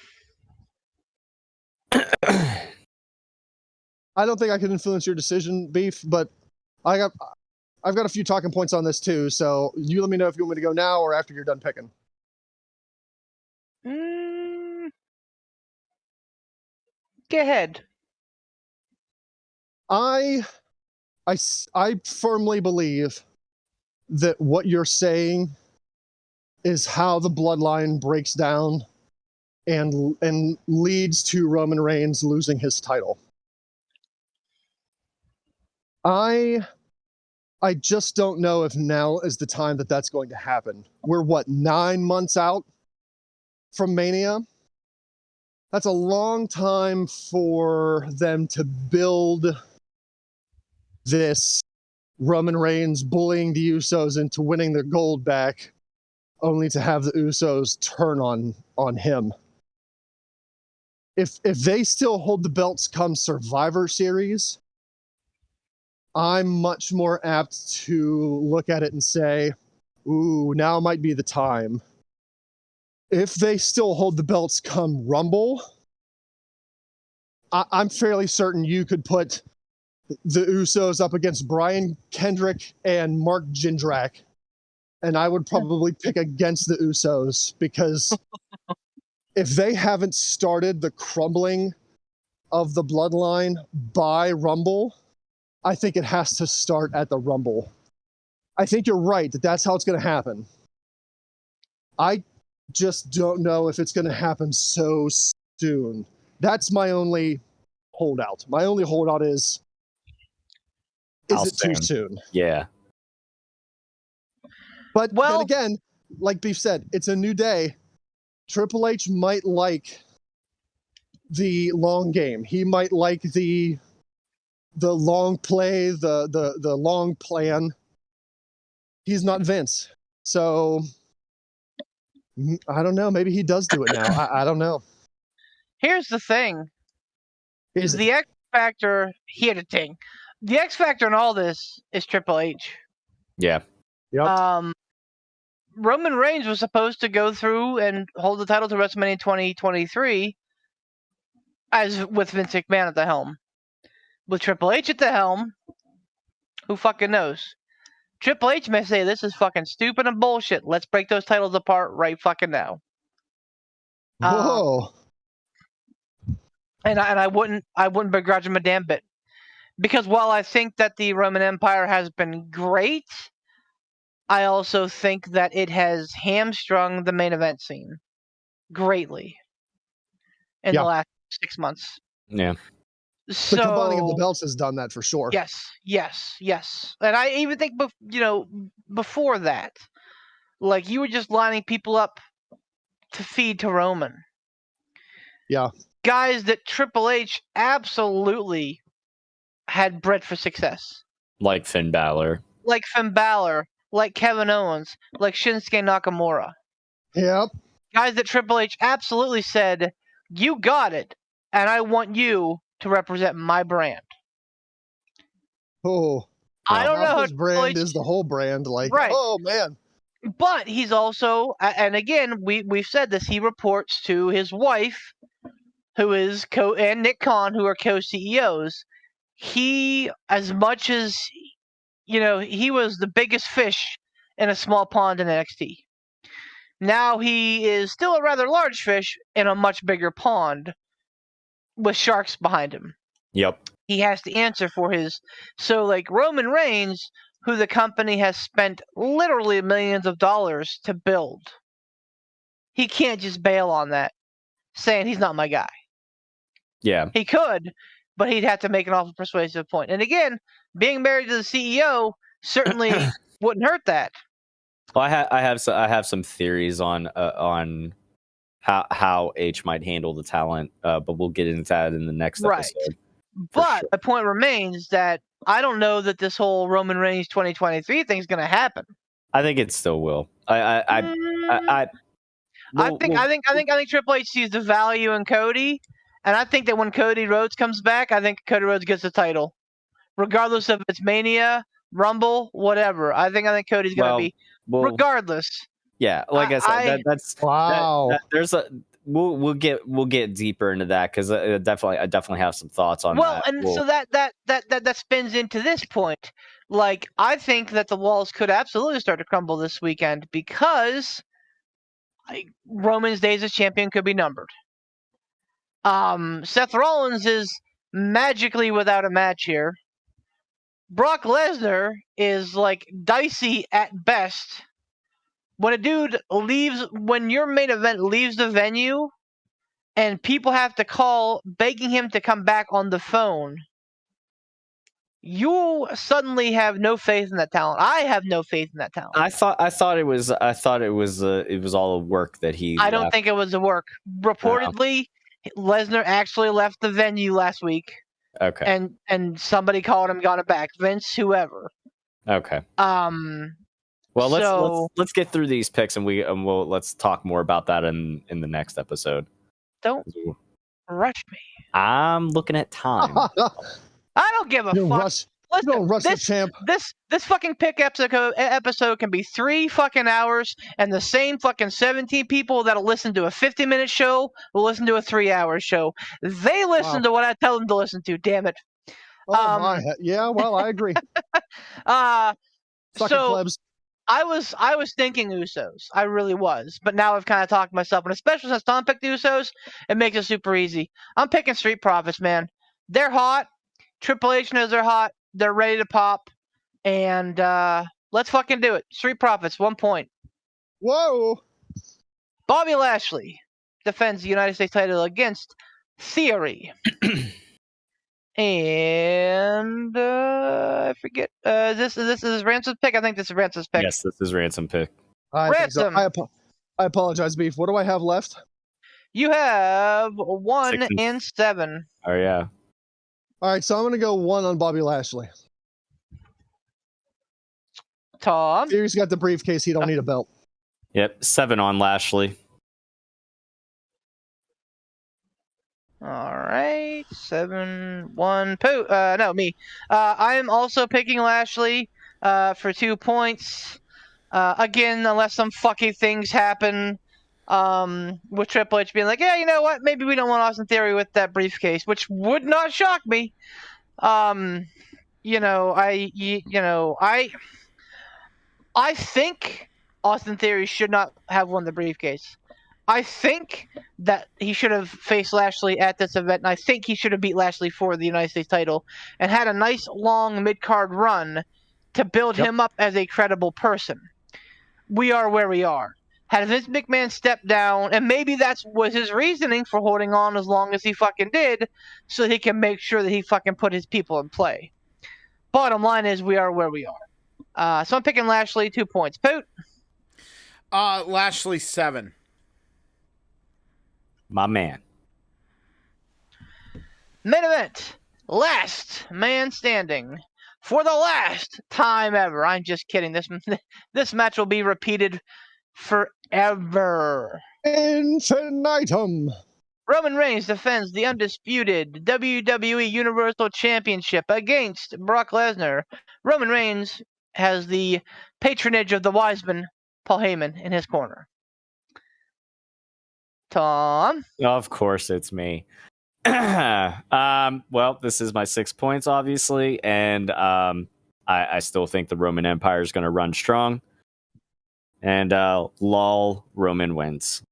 don't think I can influence your decision, Beef, but I've got a few talking points on this too. So you let me know if you want me to go now or after you're done picking. Go ahead. I firmly believe that what you're saying is how the bloodline breaks down and leads to Roman Reigns losing his title. I just don't know if now is the time that that's going to happen. We're 9 months out from Mania? That's a long time for them to build this Roman Reigns bullying the Usos into winning their gold back, only to have the Usos turn on him. If they still hold the belts come Survivor Series, I'm much more apt to look at it and say, ooh, now might be the time. If they still hold the belts come Rumble, I'm fairly certain you could put the Usos up against Brian Kendrick and Mark Jindrak, and I would probably pick against the Usos because if they haven't started the crumbling of the bloodline by Rumble, I think it has to start at the Rumble. I think you're right that that's how it's going to happen. I just don't know if it's going to happen so soon. That's my only holdout. My only holdout is it too soon? Yeah. But then again, like Beef said, it's a new day. Triple H might like the long game. He might like the long play, the long plan. He's not Vince. So I don't know. Maybe he does do it now. I don't know. Here's the thing. The X Factor, the X Factor in all this is Triple H. Yeah. Yep. Roman Reigns was supposed to go through and hold the title to WrestleMania 2023 as with Vince McMahon at the helm. With Triple H at the helm, who fucking knows? Triple H may say this is fucking stupid and bullshit. Let's break those titles apart right fucking now. Whoa. And I wouldn't begrudge him a damn bit. Because while I think that the Roman Empire has been great, I also think that it has hamstrung the main event scene greatly in the last 6 months. Yeah. So, the combining of the belts has done that for sure. Yes. And I even think, before that, like you were just lining people up to feed to Roman. Yeah. Guys that Triple H absolutely had bred for success. Like Finn Balor. like Finn Balor, like Kevin Owens, like Shinsuke Nakamura. Yep. Guys that Triple H absolutely said, "You got it, and I want you to represent my brand." Oh, I don't know how his Triple brand H, is the whole brand. Like, right. oh man. But he's also, and again, we've said this. He reports to his wife, who is and Nick Khan, who are co-CEOs. He, as much as he was the biggest fish in a small pond in NXT. Now he is still a rather large fish in a much bigger pond with sharks behind him. Yep. He has to answer for his. So, like Roman Reigns, who the company has spent literally millions of dollars to build, he can't just bail on that, saying he's not my guy. Yeah. He could, but he'd have to make an awful persuasive point. And again, being married to the CEO certainly wouldn't hurt that. Well, I have some theories on how H might handle the talent, but we'll get into that in the next episode. But the point remains that I don't know that this whole Roman Reigns 2023 thing is going to happen. I think it still will. I think Triple H sees the value in Cody, and I think that when Cody Rhodes comes back, I think Cody Rhodes gets the title, regardless of it's Mania, Rumble, whatever. I think Cody's going to be regardless. Yeah, like I said, that's wow. There's a we'll get deeper into that because I definitely have some thoughts on that. Well, and so that spins into this point. Like, I think that the walls could absolutely start to crumble this weekend because Roman's days as champion could be numbered. Seth Rollins is magically without a match here. Brock Lesnar is like dicey at best. When your main event leaves the venue and people have to call begging him to come back on the phone, you suddenly have no faith in that talent. I have no faith in that talent. I thought it was all a work that he. I don't think it was a work. Reportedly, Lesnar actually left the venue last week. Okay. And somebody called him, got him back. Vince, whoever. Okay. Well, let's get through these picks and let's talk more about that in the next episode. Don't rush me. I'm looking at time. I don't give a fuck. Listen, this fucking pick episode can be 3 fucking hours, and the same fucking 17 people that'll listen to a 50-minute show will listen to a 3-hour show. They listen to what I tell them to listen to. Damn it. Yeah, well, I agree. So I was thinking Usos. I really was, but now I've kind of talked myself, and especially since Tom picked the Usos, it makes it super easy. I'm picking Street Profits, man. They're hot. Triple H knows they're hot. They're ready to pop, and let's fucking do it. Street Profits, 1 point. Whoa! Bobby Lashley defends the United States title against Theory. And I forget. Is this Ransom's pick? I think this is Ransom's pick. Yes, this is Ransom pick. Ransom. I apologize, Beef. What do I have left? You have 1 and 7. Oh yeah. All right, so I'm going to go 1 on Bobby Lashley. Tom? Theory's got the briefcase. He don't need a belt. Yep, 7 on Lashley. All right, 7-1. No, me. I am also picking Lashley for 2 points. Again, unless some fucking things happen with Triple H being like, yeah, you know what? Maybe we don't want Austin Theory with that briefcase, which would not shock me. I think Austin Theory should not have won the briefcase. I think that he should have faced Lashley at this event, and I think he should have beat Lashley for the United States title and had a nice long mid-card run to build him up as a credible person. We are where we are. Had Vince McMahon stepped down, and maybe that was his reasoning for holding on as long as he fucking did, so he can make sure that he fucking put his people in play. Bottom line is, we are where we are. So I'm picking Lashley, 2 points. Poot? Lashley, 7. My man. Main event. Last man standing. for the last time ever. I'm just kidding. This match will be repeated forever. Infinitum. Roman Reigns defends the undisputed WWE Universal Championship against Brock Lesnar. Roman Reigns has the patronage of the Wiseman, Paul Heyman, in his corner. Tom? Of course, it's me. Well, this is my 6 points, obviously, and I still think the Roman Empire is going to run strong. And lol, Roman wins.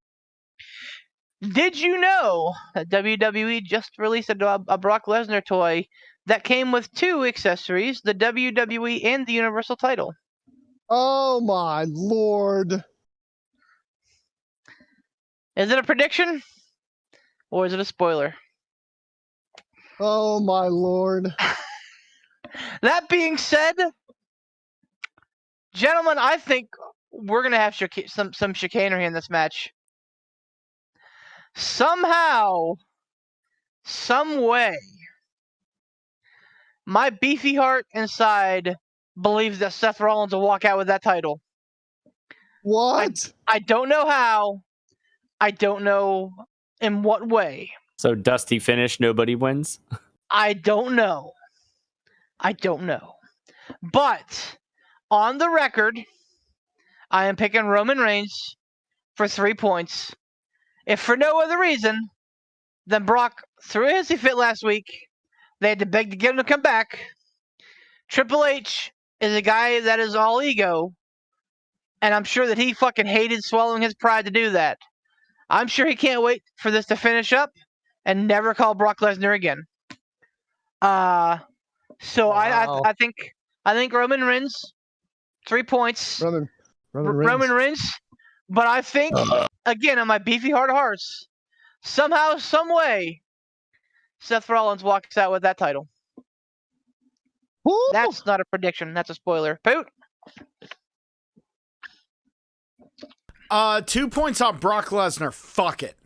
Did you know that WWE just released a Brock Lesnar toy that came with 2 accessories, the WWE and the Universal title? Oh my lord. Is it a prediction? Or is it a spoiler? Oh my lord. That being said, gentlemen, I think we're going to have some chicanery in this match. Somehow, some way, my beefy heart inside believes that Seth Rollins will walk out with that title. What? I don't know how. I don't know in what way. So dusty finish, nobody wins? I don't know. But on the record, I am picking Roman Reigns for 3 points. If for no other reason than Brock threw a hissy fit last week, they had to beg to get him to come back. Triple H is a guy that is all ego, and I'm sure that he fucking hated swallowing his pride to do that. I'm sure he can't wait for this to finish up and never call Brock Lesnar again. So Wow. I think Roman Reigns, 3 points. Roman Reigns. But I think, again, on my beefy heart of hearts, somehow, some way, Seth Rollins walks out with that title. Woo! That's not a prediction. That's a spoiler. Poot? 2 points on Brock Lesnar. Fuck it.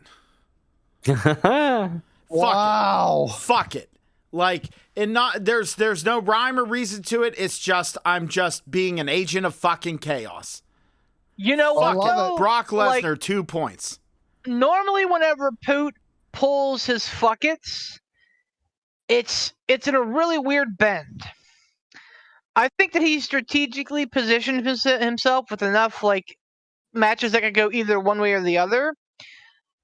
Wow. Fuck it. Like, and not there's no rhyme or reason to it. It's just I'm just being an agent of fucking chaos. You know what? love it. Brock Lesnar, 2 points. Normally, whenever Poot pulls his fuckets, it's in a really weird bend. I think that he strategically positioned himself with enough matches that could go either one way or the other,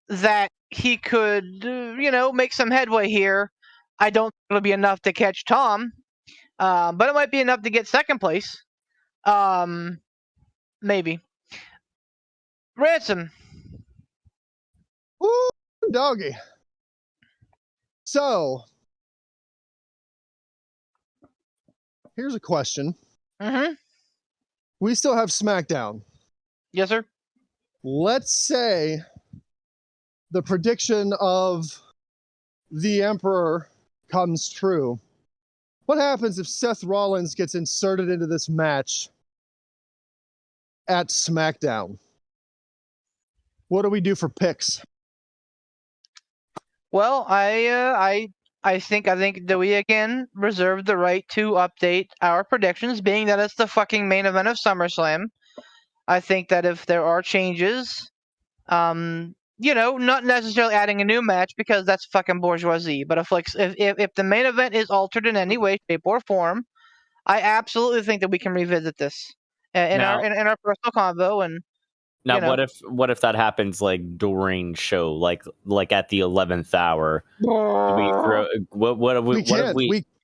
that he could, make some headway here. I don't think it'll be enough to catch Tom, but it might be enough to get second place. Maybe. Ransom. Woo, doggy. So, here's a question. Mm-hmm. We still have SmackDown. Yes, sir. Let's say the prediction of the Emperor comes true. What happens if Seth Rollins gets inserted into this match at SmackDown? What do we do for picks? Well, I think that we again reserve the right to update our predictions, being that it's the fucking main event of SummerSlam. I think that if there are changes, not necessarily adding a new match because that's fucking bourgeoisie, but if the main event is altered in any way, shape, or form, I absolutely think that we can revisit this in our personal convo. And now, what if that happens during show, like at the 11th hour? Do we throw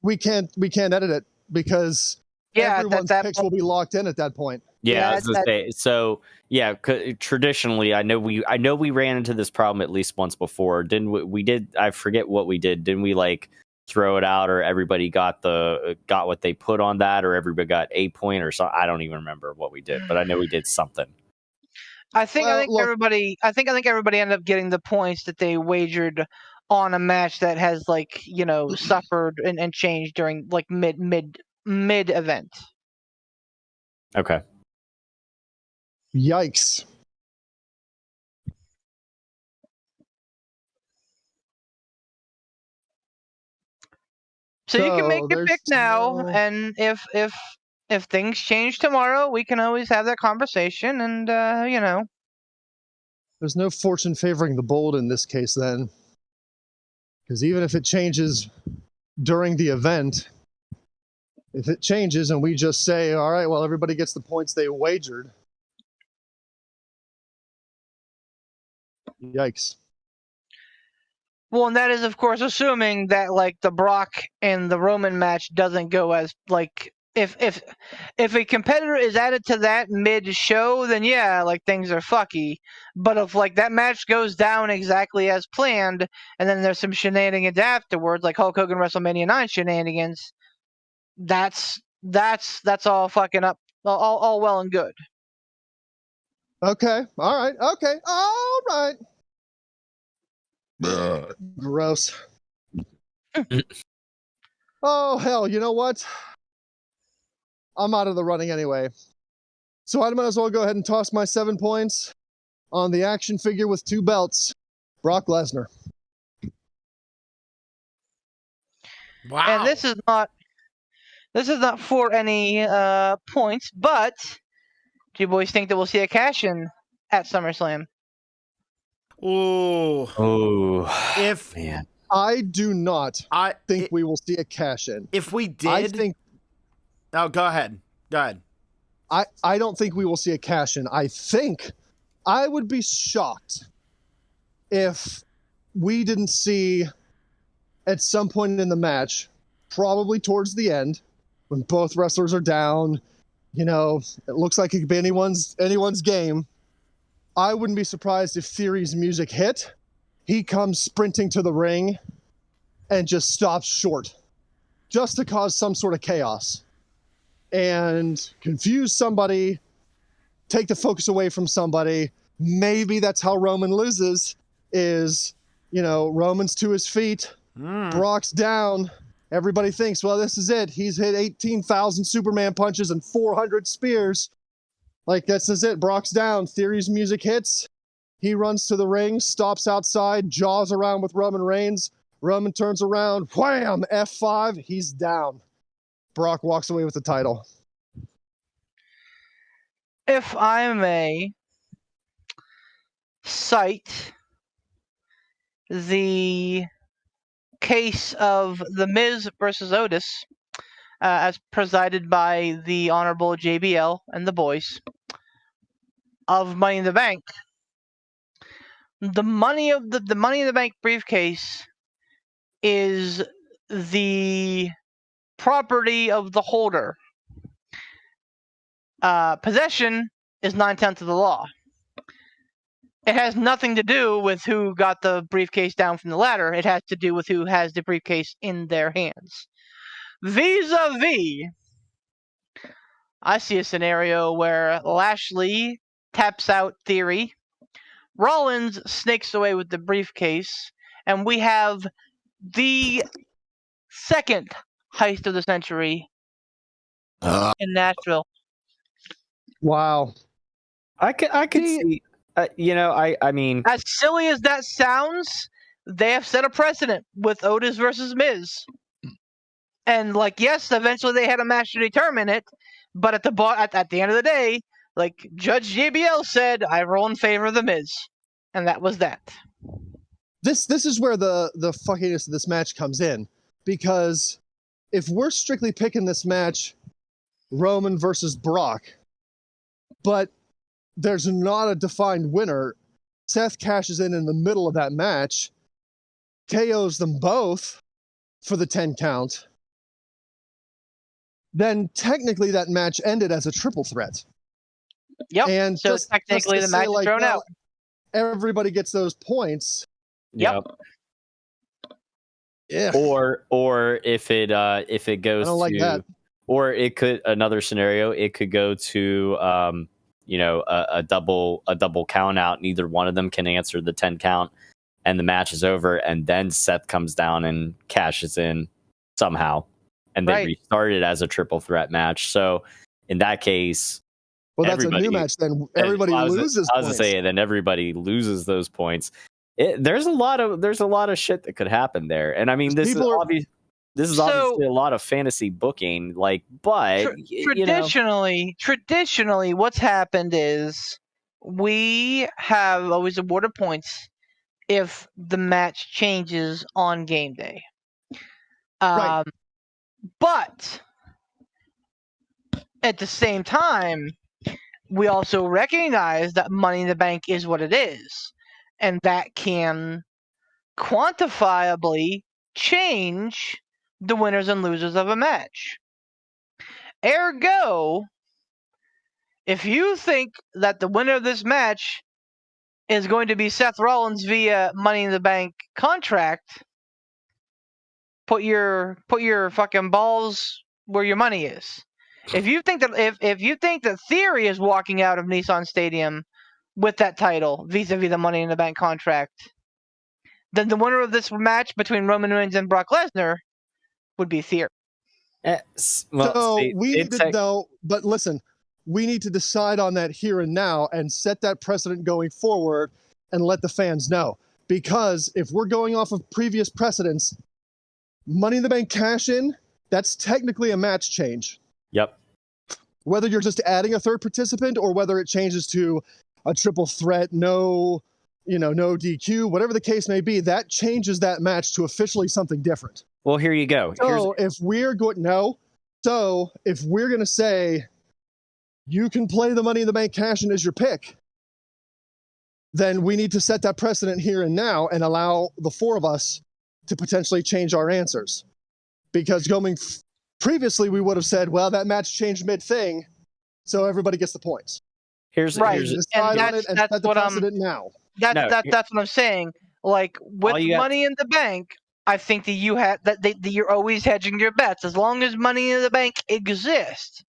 we can't edit it because everyone's picks will be locked in at that point. Yeah, I was gonna say. So yeah, traditionally, I know we ran into this problem at least once before. Didn't we? We did. I forget what we did. Didn't we throw it out, or everybody got what they put on that, or everybody got a point or something? I don't even remember what we did, but I know we did something. I think everybody ended up getting the points that they wagered on a match that has suffered and changed during mid event. Okay. Yikes. So you can make your there's pick now, no- and if things change tomorrow, we can always have that conversation, and There's no fortune favoring the bold in this case, then. Because even if it changes during the event, if it changes and we just say, all right, well, everybody gets the points they wagered. Yikes. Well, and that is, of course, assuming that like the Brock and the Roman match doesn't go as like if a competitor is added to that mid-show, then yeah, like things are fucky. But if like that match goes down exactly as planned, and then there's some shenanigans afterwards, like Hulk Hogan WrestleMania 9 shenanigans, that's all fucking up, all well and good. Okay. All right. Okay. All right. Gross. Oh, hell. You know what? I'm out of the running anyway. So I might as well go ahead and toss my 7 points on the action figure with 2 belts, Brock Lesnar. Wow. And this is not for any points, but do you boys think that we'll see a cash-in at SummerSlam? Ooh. Oh, If man. I do not I think we will see a cash-in. if we did, I think oh, go ahead. Go ahead. I don't think we will see a cash-in. I think I would be shocked if we didn't see at some point in the match, probably towards the end, when both wrestlers are down, you know, it looks like it could be anyone's game. I wouldn't be surprised if Theory's music hit. He comes sprinting to the ring and just stops short, just to cause some sort of chaos and confuse somebody, take the focus away from somebody. Maybe that's how Roman loses, is, you know, Roman's to his feet, Brock's down. Everybody thinks, well, this is it. He's hit 18,000 Superman punches and 400 spears. Like, this is it. Brock's down. Theory's music hits. He runs to the ring, stops outside, jaws around with Roman Reigns. Roman turns around, wham, F5, he's down. Brock walks away with the title. If I may cite the case of The Miz versus Otis, as presided by the Honorable JBL and the boys, of Money in the Bank. The Money in the Bank briefcase is the property of the holder. Possession is 9/10 of the law. It has nothing to do with who got the briefcase down from the ladder. It has to do with who has the briefcase in their hands. Vis-a-vis, I see a scenario where Lashley taps out Theory, Rollins snakes away with the briefcase, and we have the second heist of the century in Nashville. Wow. I could see. I mean, As silly as that sounds, they have set a precedent with Otis versus Miz. And like, yes, eventually they had a match to determine it, but at the end of the day, like Judge JBL said, I roll in favor of the Miz, and that was that. This is where the fuckiness of this match comes in, because if we're strictly picking this match, Roman versus Brock, but there's not a defined winner, Seth cashes in the middle of that match, KOs them both for the 10 count, then technically that match ended as a triple threat. Yep. And so technically the match is thrown out. Everybody gets those points. Yep. Yeah. Or if it goes I don't like that. Or it could, another scenario, it could go to a double count out. Neither one of them can answer the 10 count, and the match is over, and then Seth comes down and cashes in somehow, and they restart it as a triple threat match. So in that case, well, that's a new match. Then everybody loses. I was gonna say, then everybody loses those points. There's a lot of shit that could happen there, and I mean, this is obvious. This is So- obviously a lot of fantasy booking, like, but Traditionally, what's happened is we have always awarded points if the match changes on game day. Right. But at the same time, we also recognize that Money in the Bank is what it is, and that can quantifiably change the winners and losers of a match. Ergo, if you think that the winner of this match is going to be Seth Rollins via Money in the Bank contract, put your fucking balls where your money is. If you think that if you think that Theory is walking out of Nissan Stadium with that title vis-a-vis the Money in the Bank contract, then the winner of this match between Roman Reigns and Brock Lesnar would be Theory. But listen, we need to decide on that here and now and set that precedent going forward and let the fans know. Because if we're going off of previous precedents, Money in the Bank cash in, that's technically a match change. Yep. Whether you're just adding a third participant or whether it changes to a triple threat, no DQ, whatever the case may be, that changes that match to officially something different. Well, here you go. So if we're going to say you can play the Money in the Bank cash in as your pick, then we need to set that precedent here and now and allow the four of us to potentially change our answers. Because previously we would have said, well, that match changed mid-thing, so everybody gets the points. Here's decide on it and set the precedent now. That's what I'm saying. Like with Money in the Bank, I think that you're always hedging your bets. As long as Money in the Bank exists,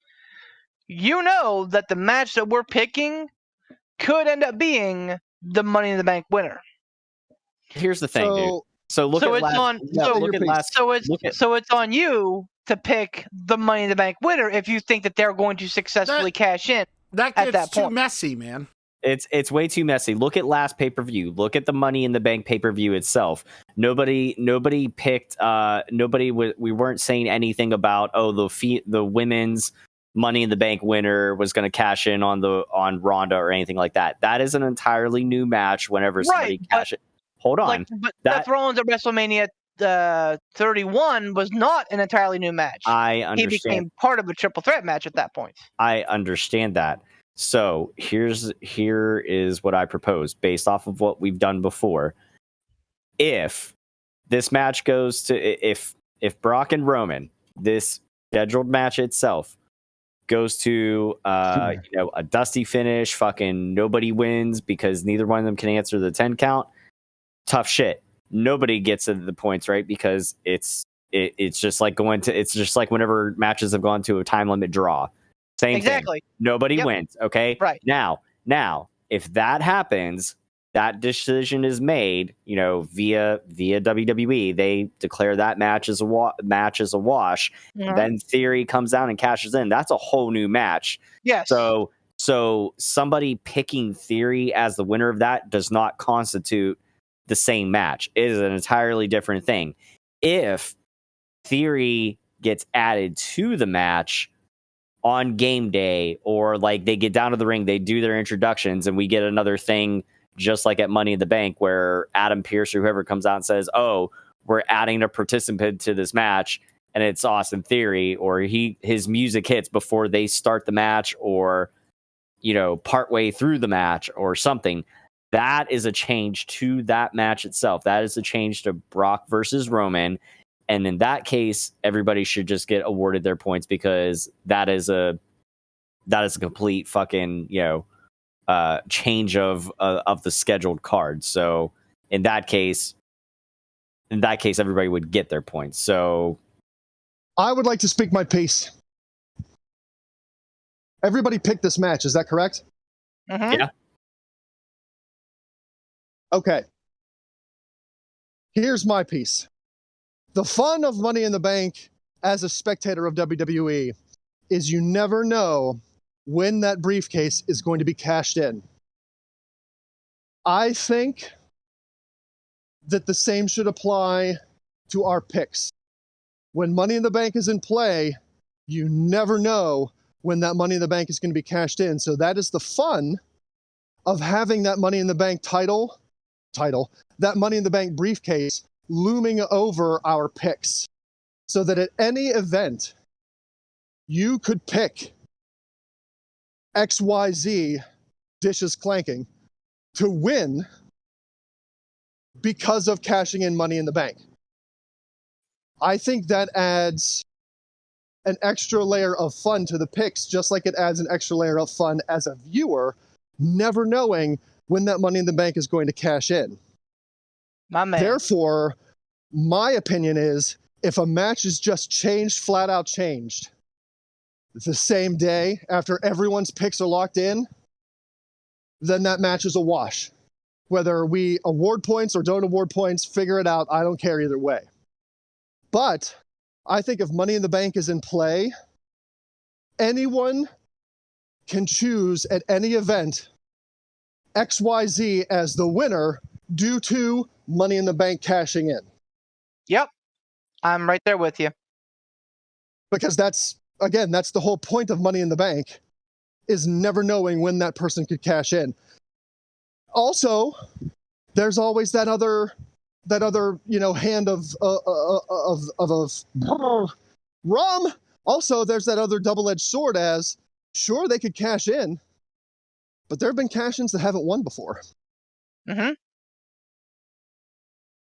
you know that the match that we're picking could end up being the Money in the Bank winner. Here's the thing, dude. So it's on you to pick the Money in the Bank winner if you think that they're going to successfully cash in. That gets too messy, man. It's way too messy. Look at last pay-per-view. Look at the Money in the Bank pay-per-view itself. Nobody picked. We weren't saying anything about the women's Money in the Bank winner was going to cash in on Ronda or anything like that. That is an entirely new match. Whenever somebody cashes. Hold on. Seth Rollins at WrestleMania 31 was not an entirely new match. I understand. He became part of a triple threat match at that point. I understand that. So here is what I propose based off of what we've done before. If this match goes to if Brock and Roman, this scheduled match itself goes to a dusty finish, fucking nobody wins because neither one of them can answer the 10 count. Tough shit. Nobody gets the points, right? Because it's just like it's just like whenever matches have gone to a time limit draw. Same exactly. thing. Nobody wins. Okay. Right. Now, if that happens, that decision is made, via WWE. They declare that match as a wash. Mm-hmm. Then Theory comes down and cashes in. That's a whole new match. Yes. So somebody picking Theory as the winner of that does not constitute the same match. It is an entirely different thing. If Theory gets added to the match on game day, or like they get down to the ring, they do their introductions, and we get another thing just like at Money in the Bank where Adam Pearce or whoever comes out and says, oh, we're adding a participant to this match, and it's Austin Theory, or his music hits before they start the match, or partway through the match or something. That is a change to that match itself. That is a change to Brock versus Roman. And in that case, everybody should just get awarded their points because that is a complete fucking, change of the scheduled card. So in that case, everybody would get their points. So I would like to speak my piece. Everybody picked this match. Is that correct? Mm-hmm. Yeah. Okay. Here's my piece. The fun of Money in the Bank as a spectator of WWE is you never know when that briefcase is going to be cashed in. I think that the same should apply to our picks. when Money in the Bank is in play, you never know when that Money in the Bank is going to be cashed in. So that is the fun of having that Money in the Bank title, that Money in the Bank briefcase looming over our picks. So that at any event, you could pick XYZ dishes clanking to win because of cashing in Money in the Bank. I think that adds an extra layer of fun to the picks, just like it adds an extra layer of fun as a viewer, never knowing when that Money in the Bank is going to cash in. My man. Therefore, my opinion is if a match is just changed, flat out changed, the same day after everyone's picks are locked in, then that match is a wash. Whether we award points or don't award points, figure it out. I don't care either way. But I think if Money in the Bank is in play, anyone can choose at any event XYZ as the winner due to Money in the Bank cashing in. Yep. I'm right there with you. Because that's the whole point of Money in the Bank, is never knowing when that person could cash in. Also, there's always that other hand of rum. Also, there's that other double-edged sword as, sure, they could cash in, but there have been cash-ins that haven't won before. Mm-hmm.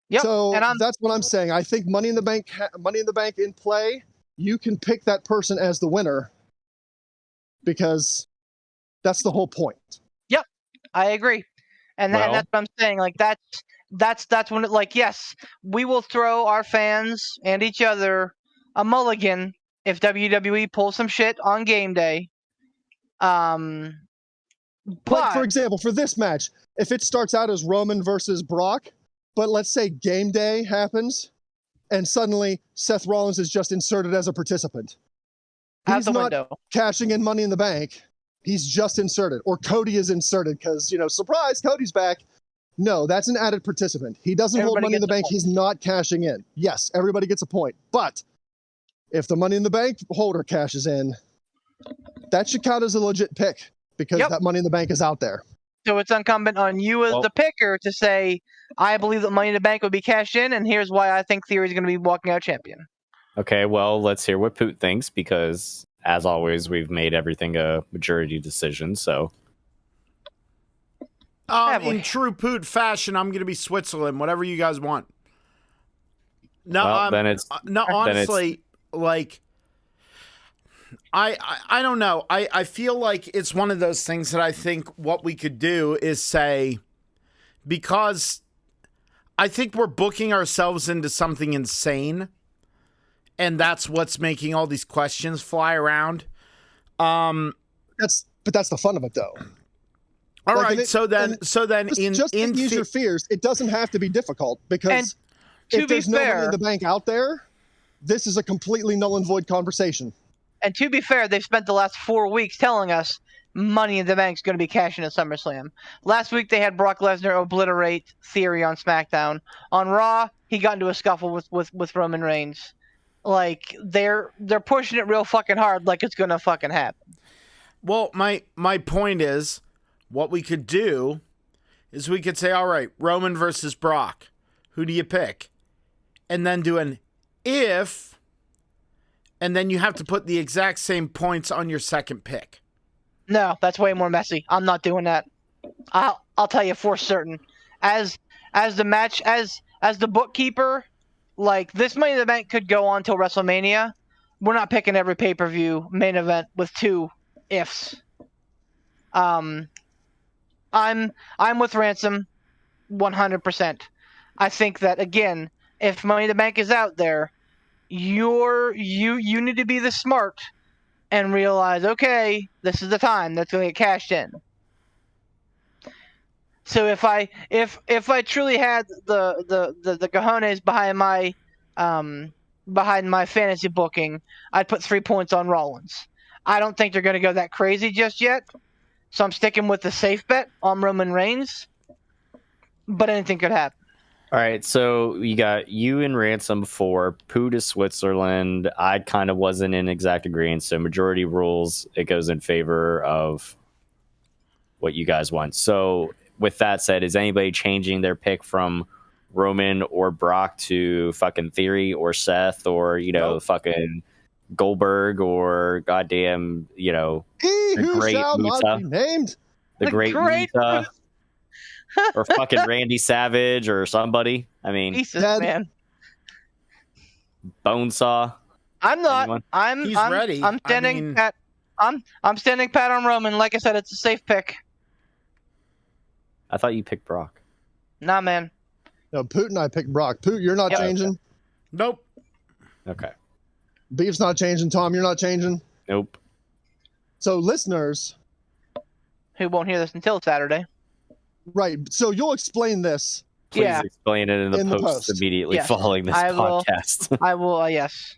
Yep. So that's what I'm saying. I think Money in the Bank in play, you can pick that person as the winner because that's the whole point. Yep, I agree. And that's what I'm saying. Like that's when it, like, yes, we will throw our fans and each other a mulligan if WWE pulls some shit on game day. But like, for example, for this match, if it starts out as Roman versus Brock, but let's say game day happens and suddenly Seth Rollins is just inserted as a participant. He's not cashing in Money in the Bank. He's just inserted. Or Cody is inserted because, surprise, Cody's back. No, that's an added participant. He doesn't hold Money in the Bank. He's not cashing in. Yes, everybody gets a point. But if the Money in the Bank holder cashes in, that should count as a legit pick because that Money in the Bank is out there. So it's incumbent on you as the picker to say, I believe that Money in the Bank would be cashed in, and here's why I think Theory is going to be walking out champion. Okay, well, let's hear what Poot thinks because, as always, we've made everything a majority decision, so... in true Poot fashion, I'm going to be Switzerland, whatever you guys want. No, honestly, like... I don't know. I feel like it's one of those things that I think what we could do is say, because I think we're booking ourselves into something insane, and that's what's making all these questions fly around. That's the fun of it, though. All right, so then just ease your fears. It doesn't have to be difficult because if there's no Money in the Bank out there, this is a completely null and void conversation. And to be fair, they've spent the last 4 weeks telling us Money in the Bank's going to be cashing at SummerSlam. Last week they had Brock Lesnar obliterate Theory on SmackDown. On Raw, he got into a scuffle with Roman Reigns. Like they're pushing it real fucking hard, like it's going to fucking happen. Well, my point is, what we could do is we could say, all right, Roman versus Brock, who do you pick? And then do an if. And then you have to put the exact same points on your second pick. No, that's way more messy. I'm not doing that. I'll tell you for certain. As the bookkeeper, like this Money in the Bank could go on till WrestleMania. We're not picking every pay-per-view main event with 2 ifs. I'm with Ransom 100%. I think that again, if Money in the Bank is out there, you need to be the smart and realize, okay, this is the time that's going to get cashed in. So if I truly had the cojones behind my fantasy booking, I'd put 3 points on Rollins. I don't think they're going to go that crazy just yet, so I'm sticking with the safe bet on Roman Reigns. But anything could happen. All right, so you got you and Ransom for Pooh to Switzerland. I kind of wasn't in exact agreement, so majority rules, it goes in favor of what you guys want. So with that said, is anybody changing their pick from Roman or Brock to fucking Theory or Seth or, fucking Goldberg or goddamn, He the who great shall not Muta? be named. The great Muta? Or fucking Randy Savage or somebody? I mean, Jesus, Dead. man. Bonesaw? I'm not. Anyone? He's I'm ready. I'm standing pat. I'm standing pat on Roman. Like I said, it's a safe pick. I thought you picked Brock. Nah, man. No, Poot and I picked Brock. Poot, you're not Yep. changing. Nope. Okay. Beef's not changing. Tom, you're not changing. Nope. So listeners, Who won't hear this until Saturday? right? So you'll explain this. Please Yeah. explain it in the post immediately Yes. following this I will. podcast. I will. Yes,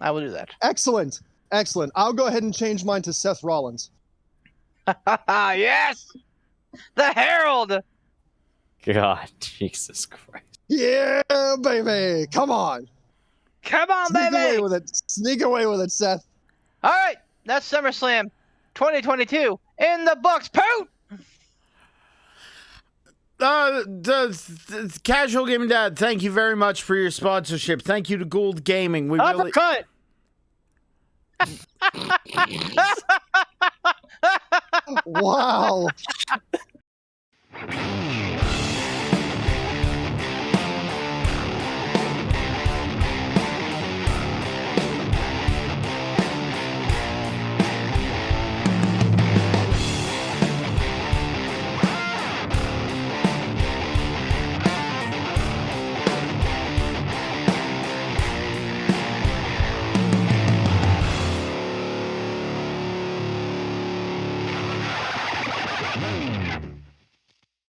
I will do that. Excellent. Excellent. I'll go ahead and change mine to Seth Rollins. Yes, the Herald. God, Jesus Christ. Yeah, baby. Come on. Come on, Sneak baby. away with it. Sneak away with it, Seth. All right, that's SummerSlam 2022 in the books. Poot. The Casual Gaming Dad, thank you very much for your sponsorship. Thank you to Gould Gaming. We really Uppercut. Wow.